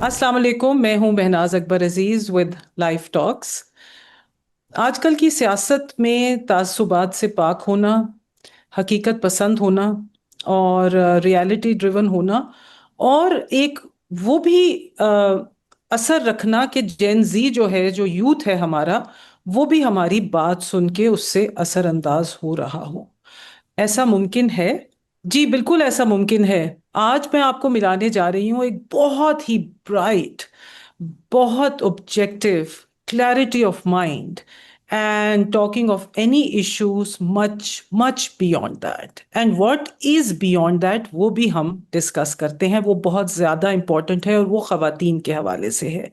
अस्सलाम वालेकुम। मैं हूं महनाज अकबर अजीज विद लाइफ टॉक्स। आजकल की सियासत में तासुबात से पाक होना, हकीकत पसंद होना और रियलिटी ड्रिवन होना और एक वो भी असर रखना कि जेन जी जो है, जो यूथ है हमारा, वो भी हमारी बात सुन के उससे असरअंदाज हो रहा हो। ऐसा मुमकिन है? जी बिल्कुल ऐसा मुमकिन है। आज मैं आपको मिलाने जा रही हूँ एक बहुत ही ब्राइट, बहुत objective, clarity of mind and talking of any issues much beyond that and what is beyond that वो भी हम डिस्कस करते हैं। वो बहुत ज़्यादा इम्पोर्टेंट है और वो ख़वातीन के हवाले से है।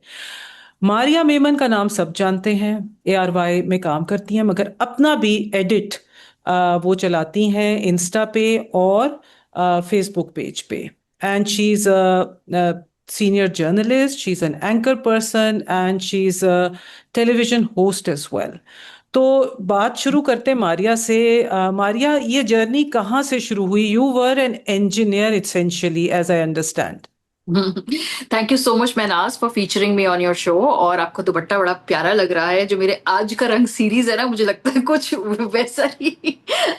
मारिया मेमन का नाम सब जानते हैं। ARY में काम करती हैं मगर अपना भी एडिट वो चलाती हैं इंस्टा पे और फेसबुक पेज पे। And she is a senior journalist, she's an anchor person and she's a television host as well। तो बात शुरू करते हैं मारिया से। मारिया, ये जर्नी कहाँ से शुरू हुई? You were an engineer essentially as I understand। Thank you so much Mahnaz for featuring me on your show. और आपका दुपट्टा बड़ा प्यारा लग रहा है। जो मेरे आज का रंग सीरीज है ना, मुझे लगता है कुछ वैसा ही ये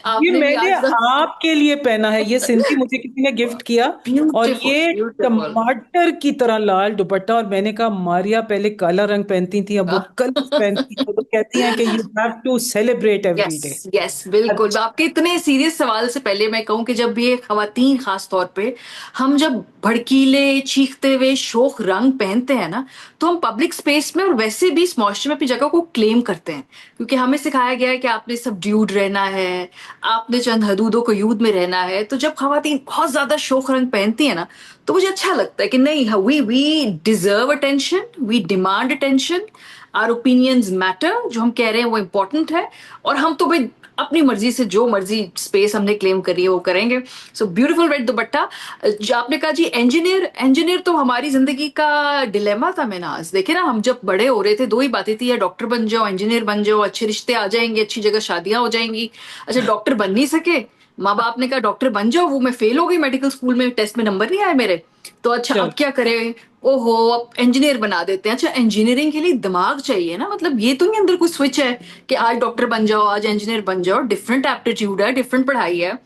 आपने भी मैंने आज आपके लिए पहना है, ये सिंधी मुझे किसी ने गिफ्ट किया। और ब्यूटीफुल ये ब्यूटीफुल। टमाटर की तरह लाल दुपट्टा। और मैंने कहा मारिया पहले काला रंग पहनती थी, अब वो कलर पहनती है, तो कहती हैं कि you have to celebrate every day. Yes yes बिल्कुल। आपके इतने सीरियस सवाल से पहले मैं कहूं कि जब भी एक खवातीन खास तौर पे हम जब भड़कीले चीखते हुए शोक रंग पहनते हैं ना, तो हम पब्लिक स्पेस में और वैसे भी इस मुआशरे में अपनी जगह को क्लेम करते हैं। क्योंकि हमें सिखाया गया है कि आपने सबड्यूड रहना है, आपने चंद हदूदों को यूद में रहना है। तो जब खवातीन बहुत ज्यादा शोक रंग पहनती है ना, तो मुझे अच्छा लगता है कि नहीं, we deserve attention, we demand attention, our opinions matter. जो हम कह रहे हैं वो इम्पोर्टेंट है। और हम तो भाई अपनी मर्जी से जो मर्जी स्पेस हमने क्लेम करी है वो करेंगे। सो ब्यूटीफुल रेड दुपट्टा। जो आपने कहा जी, इंजीनियर इंजीनियर तो हमारी जिंदगी का डिलेमा था। मैंने आज देखे ना, हम जब बड़े हो रहे थे दो ही बातें थी, या डॉक्टर बन जाओ, इंजीनियर बन जाओ, अच्छे रिश्ते आ जाएंगे, अच्छी जगह शादियां हो जाएंगी। अच्छा, डॉक्टर बन नहीं सके, माँ बाप ने कहा डॉक्टर बन जाओ, वो मैं फेल हो गई मेडिकल स्कूल में, टेस्ट में नंबर नहीं आए मेरे। तो अच्छा अब चलो। क्या करें? ओहो, अब इंजीनियर बना देते हैं। अच्छा, इंजीनियरिंग के लिए दिमाग चाहिए ना, मतलब ये तो नहीं अंदर कोई स्विच है कि आज डॉक्टर बन जाओ, आज इंजीनियर बन जाओ। डिफरेंट एप्टीट्यूड है, डिफरेंट पढ़ाई है।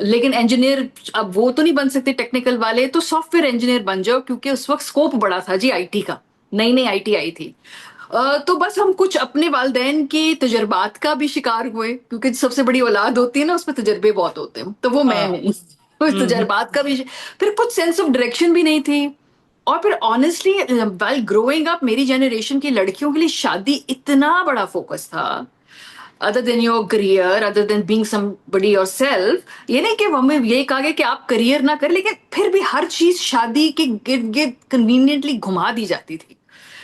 लेकिन इंजीनियर अब वो तो नहीं बन सकते टेक्निकल वाले, तो सॉफ्टवेयर इंजीनियर बन जाओ, क्योंकि उस वक्त स्कोप बड़ा था जी आईटी का। नई नई आईटी आई थी। तो बस हम कुछ अपने वालदेन के तजर्बात का भी शिकार हुए, क्योंकि सबसे बड़ी औलाद होती है ना, उसमें तजर्बे बहुत होते हैं, तो वो मैं हाँ। हूँ। उस हम्म। तजर्बात का भी फिर कुछ सेंस ऑफ डायरेक्शन भी नहीं थी। और फिर ऑनेस्टली वेल ग्रोइंग अप, मेरी जनरेशन की लड़कियों के लिए शादी इतना बड़ा फोकस था, other than your career, other than being somebody yourself. ये नहीं कि हमें ये कहा गया कि आप करियर ना करें, लेकिन फिर भी हर चीज शादी के गिर्द गिर्द कन्वीनियंटली घुमा दी जाती थी।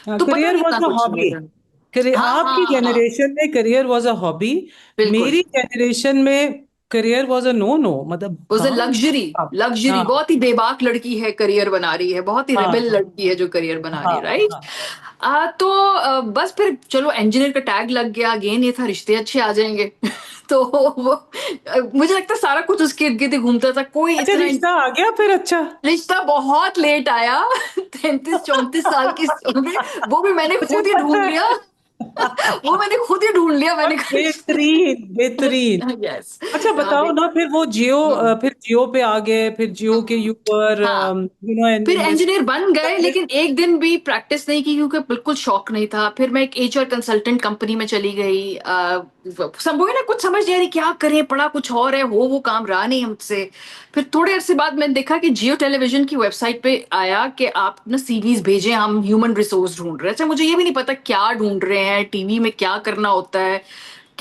तो पता करियर नहीं वॉज इतना अ कुछ नहीं हॉबी। था। हाँ आपकी हाँ हाँ, जनरेशन में करियर वॉज अ हॉबी। बिल्कुल। मेरी जनरेशन में career was a no no, मतलब वॉज अ हाँ। लग्जरी। हाँ। लग्जरी, हाँ। बहुत ही बेबाक लड़की है करियर बना रही है, बहुत ही रेबेल हाँ। लड़की है जो करियर बना रही हाँ। है, राइट। हाँ। तो बस फिर चलो इंजीनियर का टैग लग गया, अगेन ये था रिश्ते अच्छे आ जाएंगे। तो वो मुझे लगता है सारा कुछ उसके इर्द गिर्द ही घूमता था, कोई अच्छा, इतना रिश्ता आ गया फिर? अच्छा। रिश्ता बहुत लेट आया। 33-34 साल की उम्र में, वो भी मैंने मुझे खुद ही ढूंढ पता लिया। है। वो मैंने खुद ही ढूंढ लिया, और मैंने कहा बेहतरीन बेहतरीन। यस। अच्छा बताओ ना, फिर वो जियो, फिर जियो पे आ गए, फिर जियो के ऊपर हाँ, फिर इन्वेस्ट इंजीनियर बन गए, करने। लेकिन एक दिन भी प्रैक्टिस नहीं की, क्योंकि बिल्कुल शौक नहीं था। फिर मैं एक एचआर कंसल्टेंट कंपनी में चली गई। सब वही ना, कुछ समझ नहीं आ रही क्या करें, पढ़ा कुछ और है, हो वो काम रहा नहीं हमसे। फिर थोड़े अरसे बाद मैंने देखा कि जियो टेलीविजन की वेबसाइट पे आया कि आप ना सीवीज भेजें, हम ह्यूमन रिसोर्स ढूंढ रहे हैं। अच्छा, मुझे ये भी नहीं पता क्या ढूंढ रहे हैं, टीवी में क्या करना होता है,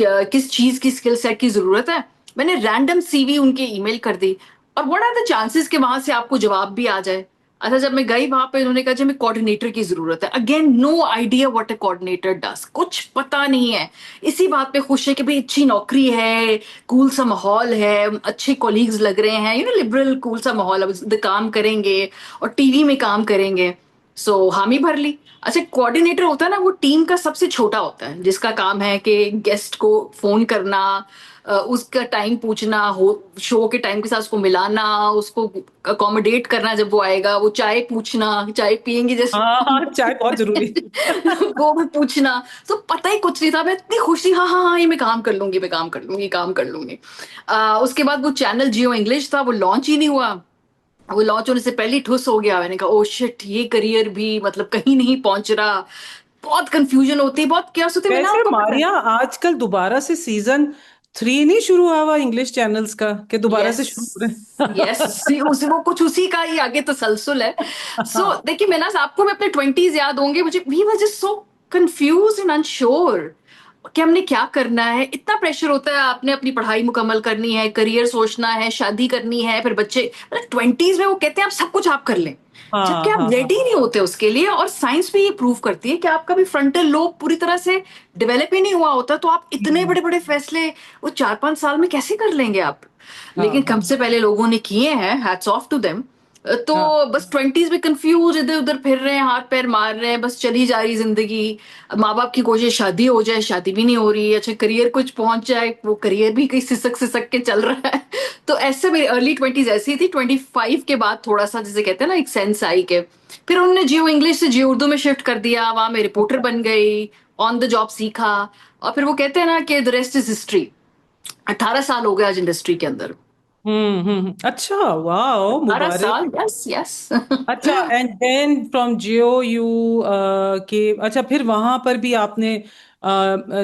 किस चीज की स्किल सेट की जरूरत है। मैंने रैंडम सीवी उनके ईमेल कर दी, और व्हाट आर द चांसेस कि वहां से आपको जवाब भी आ जाए। अच्छा, जब मैं गई वहां पे, उन्होंने कहा जी हमें कोऑर्डिनेटर की जरूरत है। Again no idea what a coordinator does, कुछ पता नहीं है। इसी बात पे खुश है कि भाई अच्छी नौकरी है, कूल सा माहौल है, अच्छे कोलीग्स लग रहे हैं, लिबरल कूल सा माहौल है, काम करेंगे और टीवी में काम करेंगे। सो हामी भर ली। अच्छा, कोऑर्डिनेटर होता है ना, वो टीम का सबसे छोटा होता है, जिसका काम है कि गेस्ट को फोन करना, उसका टाइम पूछना, हो शो के टाइम के साथ उसको मिलाना, उसको अकोमोडेट करना, जब वो आएगा वो चाय पूछना, चाय पियेंगे जैसे हाँ हाँ, चाय बहुत जरूरी। वो भी पूछना। तो पता ही कुछ नहीं था, मैं इतनी खुशी, हाँ हाँ हाँ, ये मैं काम कर लूंगी, मैं काम कर लूंगी, काम कर लूंगी। उसके बाद वो चैनल जियो इंग्लिश था, वो लॉन्च ही नहीं हुआ। वो लॉन्च होने से पहले ही ठुस हो गया। मैंने कहा ओ शिट, ये करियर भी मतलब कहीं नहीं पहुंच रहा। बहुत कंफ्यूजन होती है, बहुत क्या होती है, मैं ना वैसे आपको पता है। मारिया, आजकल दोबारा से सीजन 3 नहीं शुरू हुआ हुआ इंग्लिश चैनल्स का, कि दोबारा यस, से शुरू हो रहे यस, हैं? उसी वो कुछ उसी का ही आगे तसलसल है। सो देखिए, मैं ना आपको, मैं अपने ट्वेंटीज याद होंगे मुझे, we were just so confuse and unsure कि हमने क्या करना है। इतना प्रेशर होता है, आपने अपनी पढ़ाई मुकम्मल करनी है, करियर सोचना है, शादी करनी है, फिर बच्चे। ट्वेंटीज में वो कहते हैं आप सब कुछ आप कर लें, जबकि हाँ आप हाँ हाँ रेडी नहीं होते उसके लिए। और साइंस भी ये प्रूव करती है कि आपका भी फ्रंटल लोब पूरी तरह से डेवलप ही नहीं हुआ होता, तो आप इतने हम्म, बड़े बड़े फैसले वो 4-5 साल में कैसे कर लेंगे आप। हाँ लेकिन कम हाँ से पहले लोगों ने किए हैं, हैट्स ऑफ टू देम। तो हाँ। बस ट्वेंटीज में कंफ्यूज, इधर उधर फिर रहे हैं, हाथ पैर मार रहे हैं, बस चली जा रही जिंदगी। माँ बाप की कोशिश शादी हो जाए, शादी भी नहीं हो रही। अच्छा, करियर कुछ पहुंच जाए, वो करियर भी कहीं सिसक सिसक के चल रहा है। तो ऐसे मेरी अर्ली ट्वेंटीज ऐसी थी। 25 के बाद थोड़ा सा, जैसे कहते हैं ना, एक सेंस आई के फिर उन्होंने जियो इंग्लिश से जियो उर्दू में शिफ्ट कर दिया, वहां मैं रिपोर्टर अच्छा। बन गई, ऑन द जॉब सीखा। और फिर वो कहते हैं ना कि द रेस्ट इज हिस्ट्री। 18 साल हो गए आज इंडस्ट्री के अंदर। अच्छा, वाह, 18 साल, मुबारक। Yes yes. अच्छा, and then from Geo U K, अच्छा, फिर वहां पर भी आपने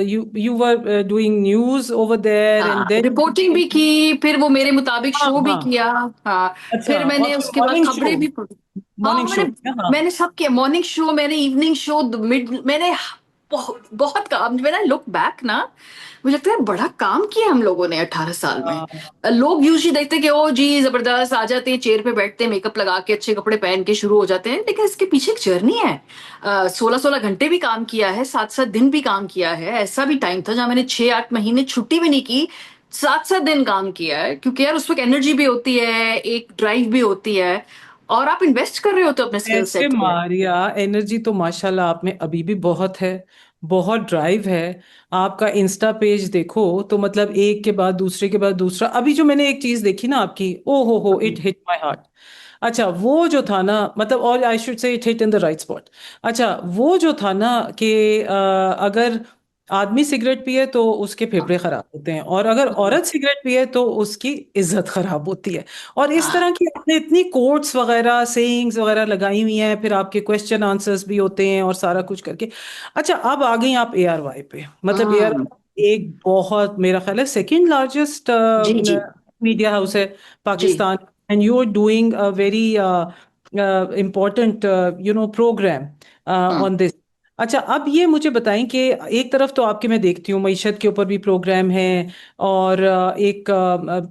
you you were doing news over there, and हाँ, रिपोर्टिंग भी देन। की, फिर वो मेरे मुताबिक हाँ शो भी हाँ। किया। हाँ, अच्छा, फिर और मैंने फिर उसके बाद मॉर्निंग शो, खबरें भी पढ़ी। हाँ, मॉर्निंग मैंने शो, हाँ। मैंने सब किया, मॉर्निंग शो, मैंने इवनिंग शो, मिड, मैंने बहुत बहुत काम। व्हेन आई लुक बैक ना, मुझे लगता है बड़ा काम किया हम लोगों ने 18 साल में। हाँ, लोग यूजली देखते हैं कि ओ जी जबरदस्त, आ जाते हैं चेयर पे, बैठते हैं, मेकअप लगा के, अच्छे कपड़े पहन के शुरू हो जाते हैं, लेकिन इसके पीछे एक जर्नी है। 16-16 घंटे भी काम किया है, 7-7 दिन भी काम किया है। ऐसा भी टाइम था जहां मैंने 6-8 महीने छुट्टी भी नहीं की, 7-7 दिन काम किया है, क्योंकि यार उस वक्त एनर्जी भी होती है, एक ड्राइव भी होती है, और आप इन्वेस्ट कर रहे होते हो अपने स्किल ऐसे सेट पे। मारिया, एनर्जी तो माशाल्लाह आप में अभी भी बहुत है, बहुत ड्राइव है। आपका इंस्टा पेज देखो तो मतलब एक के बाद दूसरे के बाद दूसरा। अभी जो मैंने एक चीज देखी ना आपकी, ओ हो, इट हिट माय हार्ट। अच्छा, वो जो था ना, मतलब, और I should say it hit in the right spot. अच्छा, वो जो था ना कि अगर आदमी सिगरेट पिए तो उसके फेफड़े खराब होते हैं, और अगर औरत सिगरेट पिए तो उसकी इज्जत खराब होती है। और इस तरह की आपने इतनी कोट्स वगैरह, सेइंग्स वगैरह लगाई हुई हैं, फिर आपके क्वेश्चन आंसर्स भी होते हैं और सारा कुछ करके। अच्छा, अब आ गई आप ARY पे, मतलब एआर हम्म। एक बहुत, मेरा ख्याल है सेकंड लार्जेस्ट जी जी मीडिया हाउस है जी। Pakistan, and you are doing a very important programme hmm on this. अच्छा, अब ये मुझे बताएं कि एक तरफ तो आपके मैं देखती हूँ मईशत के ऊपर भी प्रोग्राम है, और एक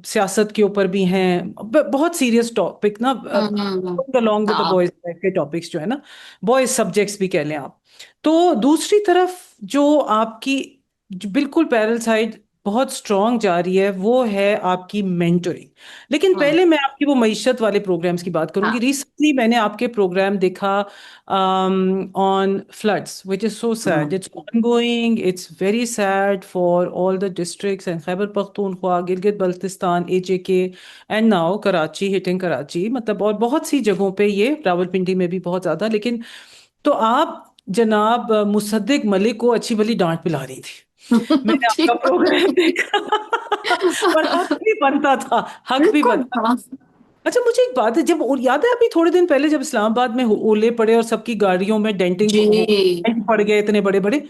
सियासत के ऊपर भी हैं, बहुत सीरियस टॉपिक ना, हम्म। अलॉन्ग विद द हाँ। बॉयज के टॉपिक्स जो है ना, बॉयज सब्जेक्ट्स भी कह लें आप। तो दूसरी तरफ जो आपकी, जो बिल्कुल पैरल साइड बहुत स्ट्रांग जा रही है, वो है आपकी मेंटरिंग। लेकिन हम्म। पहले मैं आपकी वो मईशत वाले प्रोग्राम्स की बात करूंगी। हाँ। रिसेंटली मैंने आपके प्रोग्राम देखा on floods, which is so sad. Hmm. It's ongoing. It's very sad for all the districts and Khyber Pakhtunkhwa, Gilgit Baltistan, AJK, and now Karachi, hitting Karachi. मतलब और बहुत सी जगहों पे, ये रावलपिंडी में भी बहुत ज्यादा। लेकिन तो आप जनाब मुसद्दिक मलिक को अच्छी भली डांट पिला रही थी, मैंने आपका ठीक। प्रोग्राम देखा। और हक भी बनता था, हक भी बिल्कुल, बनता। हाँ। अच्छा, मुझे एक बात है, जब, और याद है अभी थोड़े दिन पहले जब इस्लामाबाद में ओले पड़े और सबकी गाड़ियों में डेंटिंग जी। डेंट पड़ गए इतने बड़े बड़े,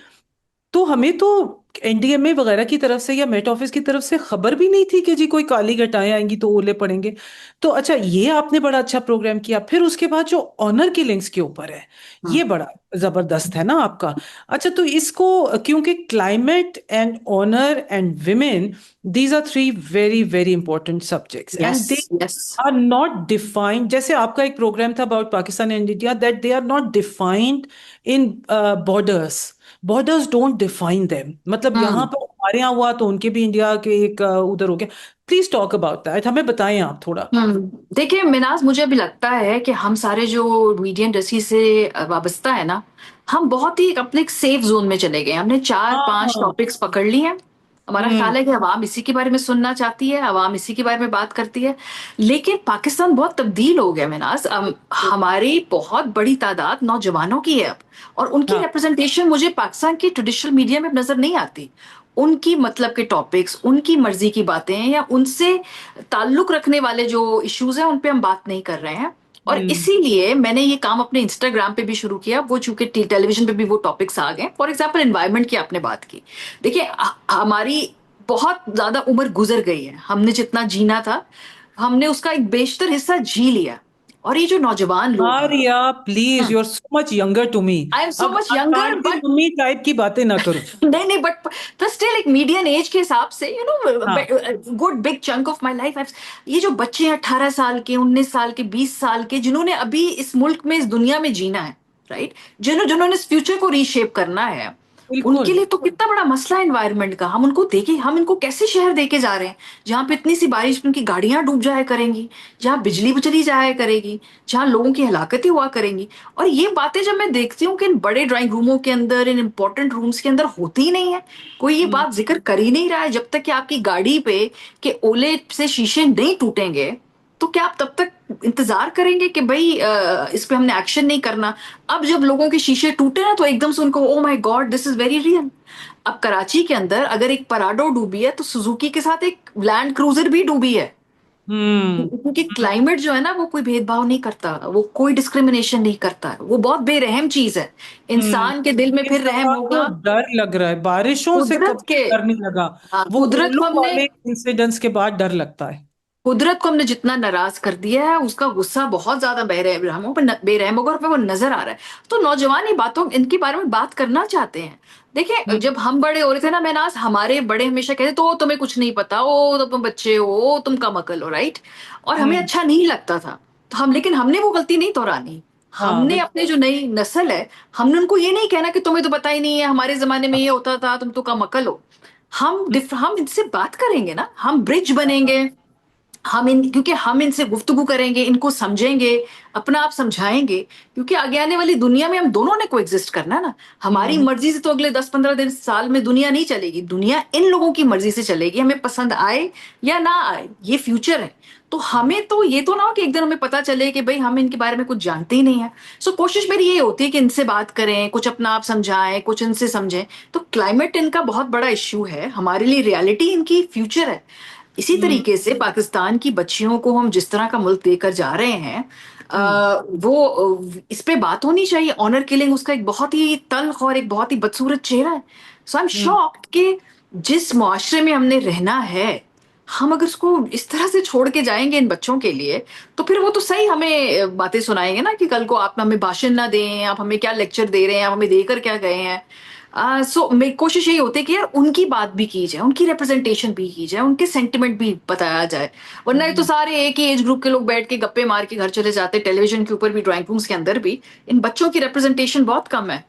तो हमें तो NDMA वगैरह की तरफ से या मेट ऑफिस की तरफ से खबर भी नहीं थी कि जी कोई काली घटाएं आएंगी तो ओले पड़ेंगे। तो अच्छा, ये आपने बड़ा अच्छा प्रोग्राम किया। फिर उसके बाद जो ऑनर किलिंग्स के ऊपर है, हम्म। ये बड़ा जबरदस्त है ना आपका। अच्छा, तो इसको, क्योंकि climate and honour and women, these are three very very important subjects, yes and they yes. Are not defined. जैसे आपका एक प्रोग्राम था about Pakistan and India, that they are not defined in borders. Borders don't define them, मतलब यहाँ हम्म। पर हमारे यहाँ हुआ तो उनके भी इंडिया के एक उधर हो गया। प्लीज टॉक अबाउट दैट, हमें बताएं आप थोड़ा। देखिए मिनाज, मुझे अभी लगता है कि हम सारे जो मीडिया इंडस्ट्री से वाबस्ता है ना, हम बहुत ही अपने एक सेफ जोन में चले गए। हमने चार पांच हाँ। टॉपिक्स पकड़ लिए हैं। हमारा हम्म। ख्याल है कि अवाम इसी के बारे में सुनना चाहती है, अवाम इसी के बारे में बात करती है। लेकिन पाकिस्तान बहुत तब्दील हो गया मिनाज। हमारी बहुत बड़ी तादाद नौजवानों की है अब, और उनकी हाँ। रिप्रेजेंटेशन मुझे पाकिस्तान की ट्रेडिशनल मीडिया में नजर नहीं आती। उनकी मतलब के टॉपिक्स, उनकी मर्जी की बातें, या उनसे ताल्लुक रखने वाले जो इश्यूज हैं उन पे हम बात नहीं कर रहे हैं। और हम्म। इसीलिए मैंने ये काम अपने इंस्टाग्राम पे भी शुरू किया। वो चूंकि टेलीविजन पे भी वो टॉपिक्स आ गए। फॉर एग्जाम्पल एनवायरनमेंट की आपने बात की। देखिए हमारी बहुत ज्यादा उम्र गुजर गई है। हमने जितना जीना था, हमने उसका एक बेशतर हिस्सा जी लिया। और ये जो नौजवान लोग हैं, Arya please, you are so much younger to me. I am so अब much younger aunty but mummy type की बातें ना करो। नहीं नहीं, बट स्टिल एक मीडियन एज के हिसाब से, यू हाँ। No, good big chunk of my life. ये जो बच्चे हैं 18 साल के, 19 साल के, 20 साल के, जिन्होंने अभी इस मुल्क में, इस दुनिया में जीना है, राइट, जिन्होंने इस फ्यूचर को रीशेप करना है, उनके बिल्कुल। लिए तो कितना बड़ा मसला है एनवायरनमेंट का। हम उनको देखे, हम इनको कैसे शहर देके जा रहे हैं जहां पे इतनी सी बारिश में उनकी गाड़ियां डूब जाया करेंगी, जहां बिजली चली जाया करेगी, जहां लोगों की हलाकतें हुआ करेंगी। और ये बातें जब मैं देखती हूँ कि इन बड़े ड्राइंग रूमों के अंदर, इन इंपॉर्टेंट रूम्स के अंदर होती ही नहीं है, कोई ये हम्म। बात जिक्र कर ही नहीं रहा है। जब तक कि आपकी गाड़ी पे के ओले से शीशे नहीं टूटेंगे, तो क्या आप तब तक इंतजार करेंगे कि भाई इस पे हमने एक्शन नहीं करना? अब जब लोगों के शीशे टूटे ना, तो एकदम से उनको, ओ my God, this is very real. अब कराची के अंदर अगर एक पराडो डूबी है, तो सुजुकी के साथ एक लैंड क्रूजर भी डूबी है। हम्म। क्योंकि क्लाइमेट जो है ना, वो कोई भेदभाव नहीं करता, वो कोई डिस्क्रिमिनेशन नहीं करता, वो बहुत बेरहम चीज है। हम्म। इंसान के दिल में इस फिर रहम दफा तो होगा। डर लग रहा है, बारिशों से कुदरत कभी के, डर नहीं लगा। हाँ, वो कुदरत ओलो को हमने वाले इंसिडेंट्स के बाद डर लगता है। कुदरत को हमने जितना नाराज कर दिया है, उसका गुस्सा बहुत ज्यादा बेरहमों पर बेरहम होगा, और पे वो नजर आ रहा है। तो नौजवान ये बातों, इनके बारे में बात करना चाहते हैं। देखिए हम्म। जब हम बड़े हो रहे थे ना मैनाज, हमारे बड़े हमेशा कहते तो तुम्हें कुछ नहीं पता, ओ तो तुम बच्चे हो, ओ तुम कम अकल हो, राइट। और हमें हम्म। अच्छा नहीं लगता था। तो हम, लेकिन हमने वो गलती नहीं दोहरानी। हाँ हमने बिल्कुल। अपने जो नई नस्ल है, हमने उनको ये नहीं कहना कि तुम्हें तो पता ही नहीं है, हमारे जमाने में ये होता था, तुम तो कम अकल हो। हम इनसे बात करेंगे ना, हम ब्रिज बनेंगे। क्योंकि हम इनसे गुफ्तगू करेंगे, इनको समझेंगे, अपना आप समझाएंगे। क्योंकि आगे आने वाली दुनिया में हम दोनों ने को एग्जिस्ट करना है ना। हमारी हम्म। मर्जी से तो अगले 10-15 दिन, साल में दुनिया नहीं चलेगी। दुनिया इन लोगों की मर्जी से चलेगी, हमें पसंद आए या ना आए, ये फ्यूचर है। तो हमें तो ये तो ना हो कि एक दिन हमें पता चले कि भाई हम इनके बारे में कुछ जानते ही नहीं है। सो कोशिश मेरी ये होती है कि इनसे बात करें, कुछ अपना आप समझाएं, कुछ इनसे समझें। तो क्लाइमेट इनका बहुत बड़ा इश्यू है हमारे लिए, रियलिटी इनकी फ्यूचर है। इसी हम्म। तरीके से पाकिस्तान की बच्चियों को हम जिस तरह का मुल्क देकर जा रहे हैं, हम्म। इस पे बात होनी चाहिए। ऑनर किलिंग उसका एक बहुत ही तल्ख और एक बहुत ही बदसूरत चेहरा है। सो आई एम हम्म। शॉक्ड कि जिस मुआशरे में हमने रहना है, हम अगर उसको इस तरह से छोड़ के जाएंगे इन बच्चों के लिए, तो फिर वो तो सही हमें बातें सुनाएंगे ना कि कल को आप हमें भाषण ना दें, आप हमें क्या लेक्चर दे रहे हैं, आप हमें देकर क्या गए हैं। सो मेरी कोशिश यही होती है कि यार उनकी बात भी की जाए, उनकी रिप्रेजेंटेशन भी की जाए, उनके सेंटिमेंट भी बताया जाए। वरना ये तो हम्म। सारे एक ही एज ग्रुप के लोग बैठ के गप्पे मार के घर चले जाते, टेलीविजन के ऊपर भी, ड्राइंग रूम्स के अंदर भी। इन बच्चों की रिप्रेजेंटेशन बहुत कम है।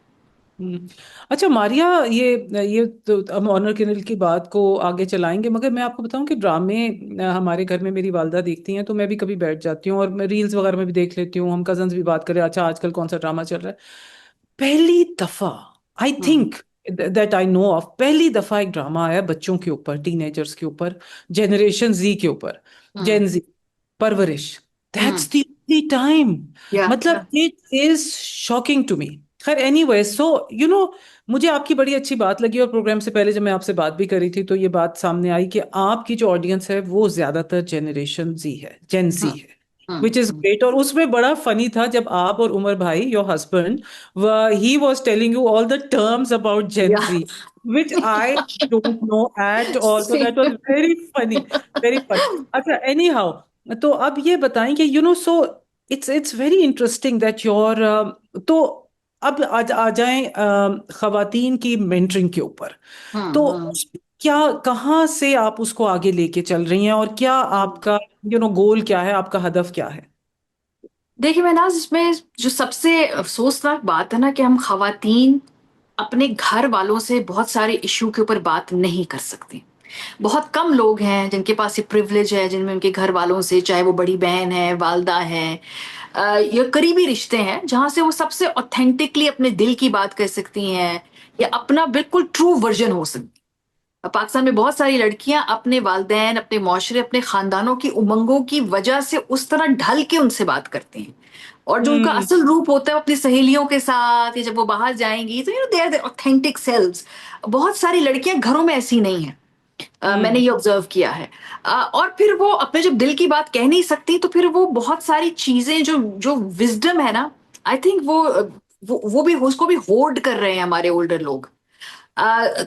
हम्म। अच्छा मारिया, ये तो हम ऑनर किनल की बात को आगे चलाएंगे, मगर मैं आपको बताऊं कि ड्रामे हमारे घर में मेरी वालदा देखती हैं, तो मैं भी कभी बैठ जाती हूँ और मैं रील्स वगैरह में भी देख लेती हूँ। हम कजन्स भी बात करें, अच्छा आजकल कौन सा ड्रामा चल रहा है। पहली दफा, I hmm. Think that I know of, पहली दफा एक ड्रामा आया बच्चों के ऊपर, टीनेजर्स के ऊपर, जनरेशन जी के ऊपर, हम्म। जेन जी, परवरिश। Hmm. That's the only time. या मतलब it is shocking to me. खैर एनीवे, सो यू नो, मुझे आपकी बड़ी अच्छी बात लगी, और प्रोग्राम से पहले जब मैं आपसे बात भी करी थी तो ये बात सामने आई कि आपकी जो ऑडियंस है वो ज्यादातर जनरेशन जी है, जेन जी हम्म। है, विच इज हम्म। ग्रेट। और उसमें बड़ा फनी था जब आप और उमर भाई, your husband, he was telling you all the terms about Gen या Z, which I don't know at all. So that was very funny, very funny. अच्छा, anyhow, तो अब ये बताएं कि so it's very interesting that your तो अब आ जाएं खवातीन की मेंटरिंग के ऊपर। तो हम्म। क्या, कहाँ से आप उसको आगे लेके चल रही हैं, और क्या हम्म। आपका गोल क्या है, आपका हदफ क्या है? देखिए मैं ना, इसमें जो सबसे अफसोसनाक बात है ना, कि हम खवातीन अपने घर वालों से बहुत सारे इश्यू के ऊपर बात नहीं कर सकती। बहुत कम लोग हैं जिनके पास ये प्रिविलेज है, जिनमें उनके घर वालों से, चाहे वो बड़ी बहन है, वालदा है, या करीबी रिश्ते हैं, जहां से वो सबसे ऑथेंटिकली अपने दिल की बात कर सकती हैं, या अपना बिल्कुल ट्रू वर्जन हो सकती। पाकिस्तान में बहुत सारी लड़कियां अपने वालदैन, अपने माशरे, अपने खानदानों की उमंगों की वजह से उस तरह ढल के उनसे बात करती हैं, और जो उनका हम्म। असल रूप होता है वो अपनी सहेलियों के साथ, या जब वो बाहर जाएंगी तो they are the authentic selves. बहुत सारी लड़कियां घरों में ऐसी नहीं है, मैंने हम्म। ये ऑब्जर्व किया है। और फिर वो अपने जब दिल की बात कह नहीं सकती, तो फिर वो बहुत सारी चीजें जो जो विजडम है ना, आई थिंक वो भी उसको भी होर्ड कर रहे हैं हमारे ओल्डर लोग।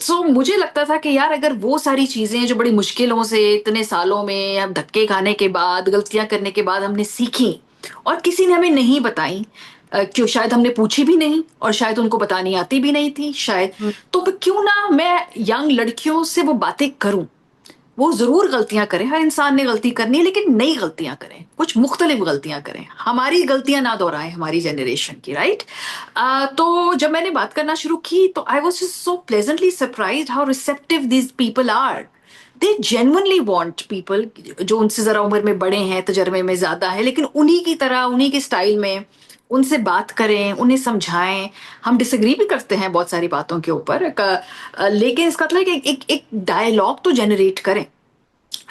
सो मुझे लगता था कि यार, अगर वो सारी चीजें जो बड़ी मुश्किलों से इतने सालों में, हम धक्के खाने के बाद, गलतियां करने के बाद हमने सीखी, और किसी ने हमें नहीं बताई, क्यों, शायद हमने पूछी भी नहीं, और शायद उनको बतानी आती भी नहीं थी शायद। हम्म। तो फिर क्यों ना मैं यंग लड़कियों से वो बातें करूं। वो जरूर गलतियां करें, हर इंसान ने गलती करनी है, लेकिन नई गलतियां करें, कुछ मुख्तलिफ गलतियां करें, हमारी गलतियां ना दोहराएं, हमारी जनरेशन की, राइट। तो जब मैंने बात करना शुरू की, तो I was just so pleasantly surprise how receptive these people are. They genuinely want people जो उनसे जरा उम्र में बड़े हैं, तजर्बे में ज्यादा है, लेकिन उन्हीं की तरह, उन्हीं के स्टाइल में उनसे बात करें, उन्हें समझाएं। हम डिसएग्री भी करते हैं बहुत सारी बातों के ऊपर, लेकिन इसका मतलब है कि एक डायलॉग तो जनरेट करें।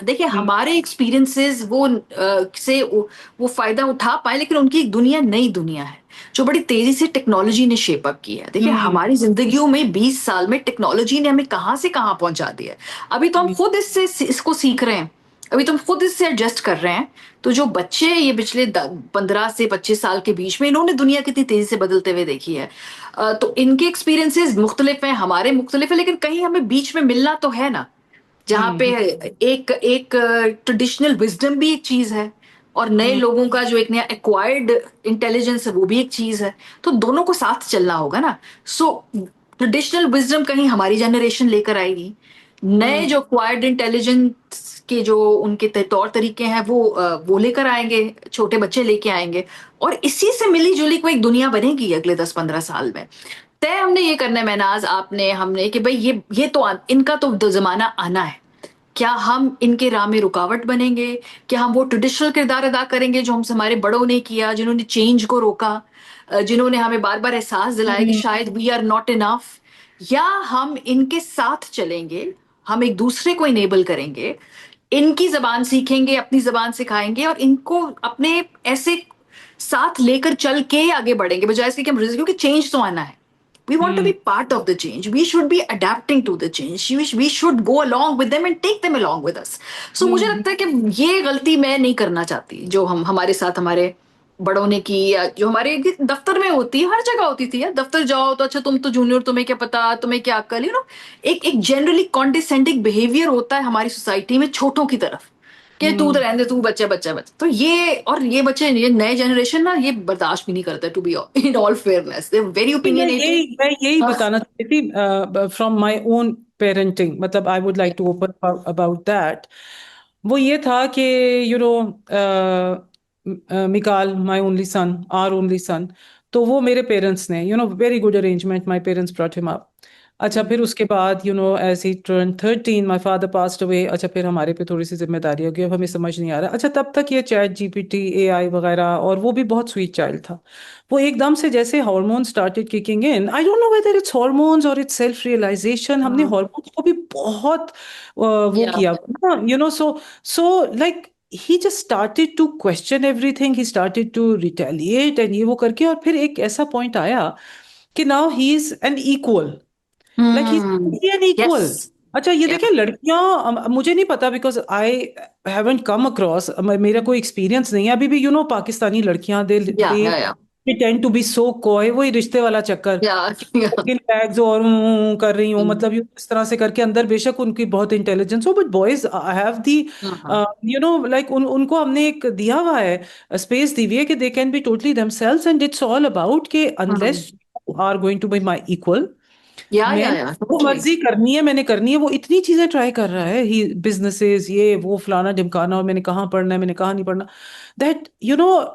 देखिए, हम्म। हमारे एक्सपीरियंसेस वो फायदा उठा पाए, लेकिन उनकी एक दुनिया, नई दुनिया है, जो बड़ी तेजी से टेक्नोलॉजी ने शेप अप की है। देखिए, हम्म। हमारी जिंदगियों में 20 साल में टेक्नोलॉजी ने हमें कहां से कहां पहुंचा दिया है। अभी तो हम हम्म। खुद इसको सीख रहे हैं, अभी तो हम खुद इससे एडजस्ट कर रहे हैं। तो जो बच्चे ये पिछले 15 से 25 साल के बीच में, इन्होंने दुनिया कितनी तेजी से बदलते हुए देखी है। तो इनके एक्सपीरियंसेस मुख्तलिफ हैं, हमारे मुख्तलिफ है, लेकिन कहीं हमें बीच में मिलना तो है ना, जहाँ पे हम्म। एक एक ट्रेडिशनल विजडम भी एक चीज है, और नए हम्म। लोगों का जो एक नया एक्वायर्ड इंटेलिजेंस है, वो भी एक चीज है। तो दोनों को साथ चलना होगा ना। सो ट्रेडिशनल विजडम कहीं हमारी जनरेशन लेकर आएगी, नए हम्म। जो एक्वायर्ड इंटेलिजेंस के जो उनके तौर तरीके हैं, वो लेकर आएंगे, छोटे बच्चे लेके आएंगे, और इसी से मिली जुली कोई एक दुनिया बनेगी अगले 10-15 साल में। तय हमने ये करना है, महनाज, आपने, हमने, कि भाई ये तो इनका तो जमाना आना है। क्या हम इनके राह में रुकावट बनेंगे? क्या हम वो ट्रेडिशनल किरदार अदा करेंगे जो हमसे हमारे बड़ों ने किया, जिन्होंने चेंज को रोका, जिन्होंने हमें बार बार एहसास दिलाया कि हम्म। शायद वी आर नॉट इनफ? या हम इनके साथ चलेंगे, हम एक दूसरे को इनेबल करेंगे, इनकी जबान सीखेंगे, अपनी जबान सिखाएंगे, और इनको अपने ऐसे साथ लेकर चल के आगे बढ़ेंगे, बजाय इसके कि हम, क्योंकि चेंज तो आना है। We want to be hmm. part of the change. We should be adapting to the change. We should go along with them and take them along with us. So मुझे हम्म। लगता है कि ये गलती मैं नहीं करना चाहती, जो हम हमारे साथ हमारे बड़ों ने की, या जो हमारे दफ्तर में होती है, हर जगह होती थी यार। दफ्तर जाओ तो अच्छा, तुम तो जूनियर, तुम्हें क्या पता, तुम्हें क्या अक्ल, एक एक जनरली कॉन्डिसेंडिंग बिहेवियर होता है हमारी सोसाइटी में छोटों की तरफ, कि तू तो हम्म। रहने दे, तू बच्चा बच्चा बच्चा। तो ये बच्चे, ये नए जनरेशन ना, ये बर्दाश्त भी नहीं करता, to be in all fairness, they very opinionated. मैं यही बताना चाहती थी फ्रॉम माय ओन पेरेंटिंग, मतलब I would like to open about that. वो ये था कि you know Mikaal, my only son, our only son, तो वो मेरे पेरेंट्स ने, very good arrangement, my parents brought him up. अच्छा, फिर उसके बाद as he turn 13 my father passed away. अच्छा, फिर हमारे पे थोड़ी सी जिम्मेदारी हो गई, अब हमें समझ नहीं आ रहा। अच्छा, तब तक ये चैट जीपीटी, एआई वगैरह, और वो भी बहुत स्वीट चाइल्ड था। वो एकदम से जैसे hormone started kicking in, I don't know whether it's hormones और इट्स सेल्फ रियलाइजेशन, हमने हार्मोन्स को भी बहुत वो या किया, so like he just started to question everything, he started to retaliate, and ये वो करके, और फिर एक ऐसा पॉइंट आया कि now he is an equal, like he's really an yes, equal। अच्छा, ये या देखिए लड़कियां, मुझे नहीं पता, because I haven't come across, मेरा कोई एक्सपीरियंस नहीं है अभी भी। पाकिस्तानी लड़कियां, दे दे या tend to be so coy, वही रिश्ते वाला चक्कर या कि या बैग्स और कर रही हूँ, मतलब इस तरह से करके, अंदर बेशक उनकी बहुत इंटेलिजेंस हो, but boys have the, like उनको हमने एक दिया हुआ है, स्पेस दी हुई है कि they can be totally themselves, and it's all about के unless you are going to be my equal, मैंने या वो टोटली। मर्जी करनी है, मैंने करनी है। वो इतनी चीजें ट्राई कर रहा है, ही बिजनेसेस, ये वो फलाना ढिमकाना, और मैंने कहाँ पढ़ना है, मैंने कहाँ नहीं पढ़ना, दैट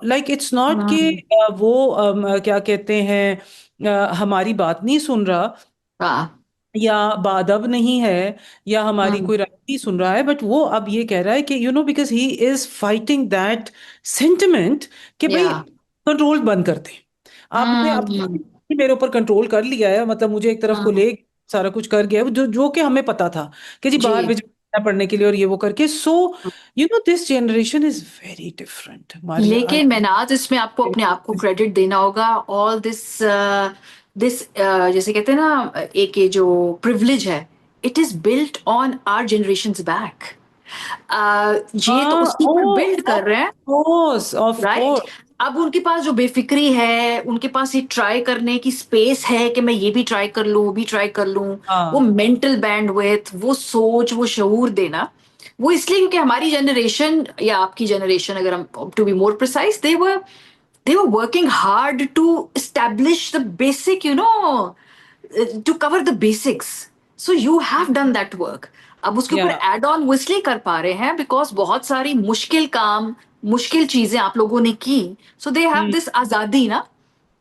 लाइक इट्स नॉट कि वो क्या कहते हैं, हमारी बात नहीं सुन रहा, हाँ या बादब नहीं है, या हमारी हम्म कोई राय नहीं सुन रहा है, बट वो अब ये कह रहा है कि because he is fighting that sentiment कि भाई या कंट्रोल बंद कर दे। आपने अब हम्म मेरे ऊपर कंट्रोल कर लिया है, मतलब मुझे एक तरफ को हम्म ले सारा कुछ कर गया है, जो जो कि हमें पता था कि जी बाहर जी। भेजना पढ़ने के लिए और ये वो करके। So this generation is very different Maria. लेकिन मैनाज, इसमें आपको अपने आप को क्रेडिट देना होगा। ऑल दिस दिस जैसे कहते हैं ना, एक ये जो प्रिविलेज है, it is built on our generations back. ये तो हाँ, उसके ओ, ऊपर बिल्ड कर ऑफ रहे हैं, कोर्स, ऑफ राइट? कोर्स। अब उनके पास जो बेफिक्री है, उनके पास ये ट्राई करने की स्पेस है कि मैं ये भी ट्राई कर लूं, वो भी ट्राई कर लूं। वो हाँ, मेंटल बैंडविड्थ, वो सोच, वो शऊर देना, वो इसलिए क्योंकि हमारी जनरेशन या आपकी जनरेशन, अगर हम to be more precise, they were working hard to establish the basic, to cover the basics. So you have done that work. अब उसके या ऊपर एड ऑन वो इसलिए कर पा रहे हैं बिकॉज बहुत सारी मुश्किल काम, मुश्किल चीजें आप लोगों ने की। सो दे हैव दिस आजादी ना,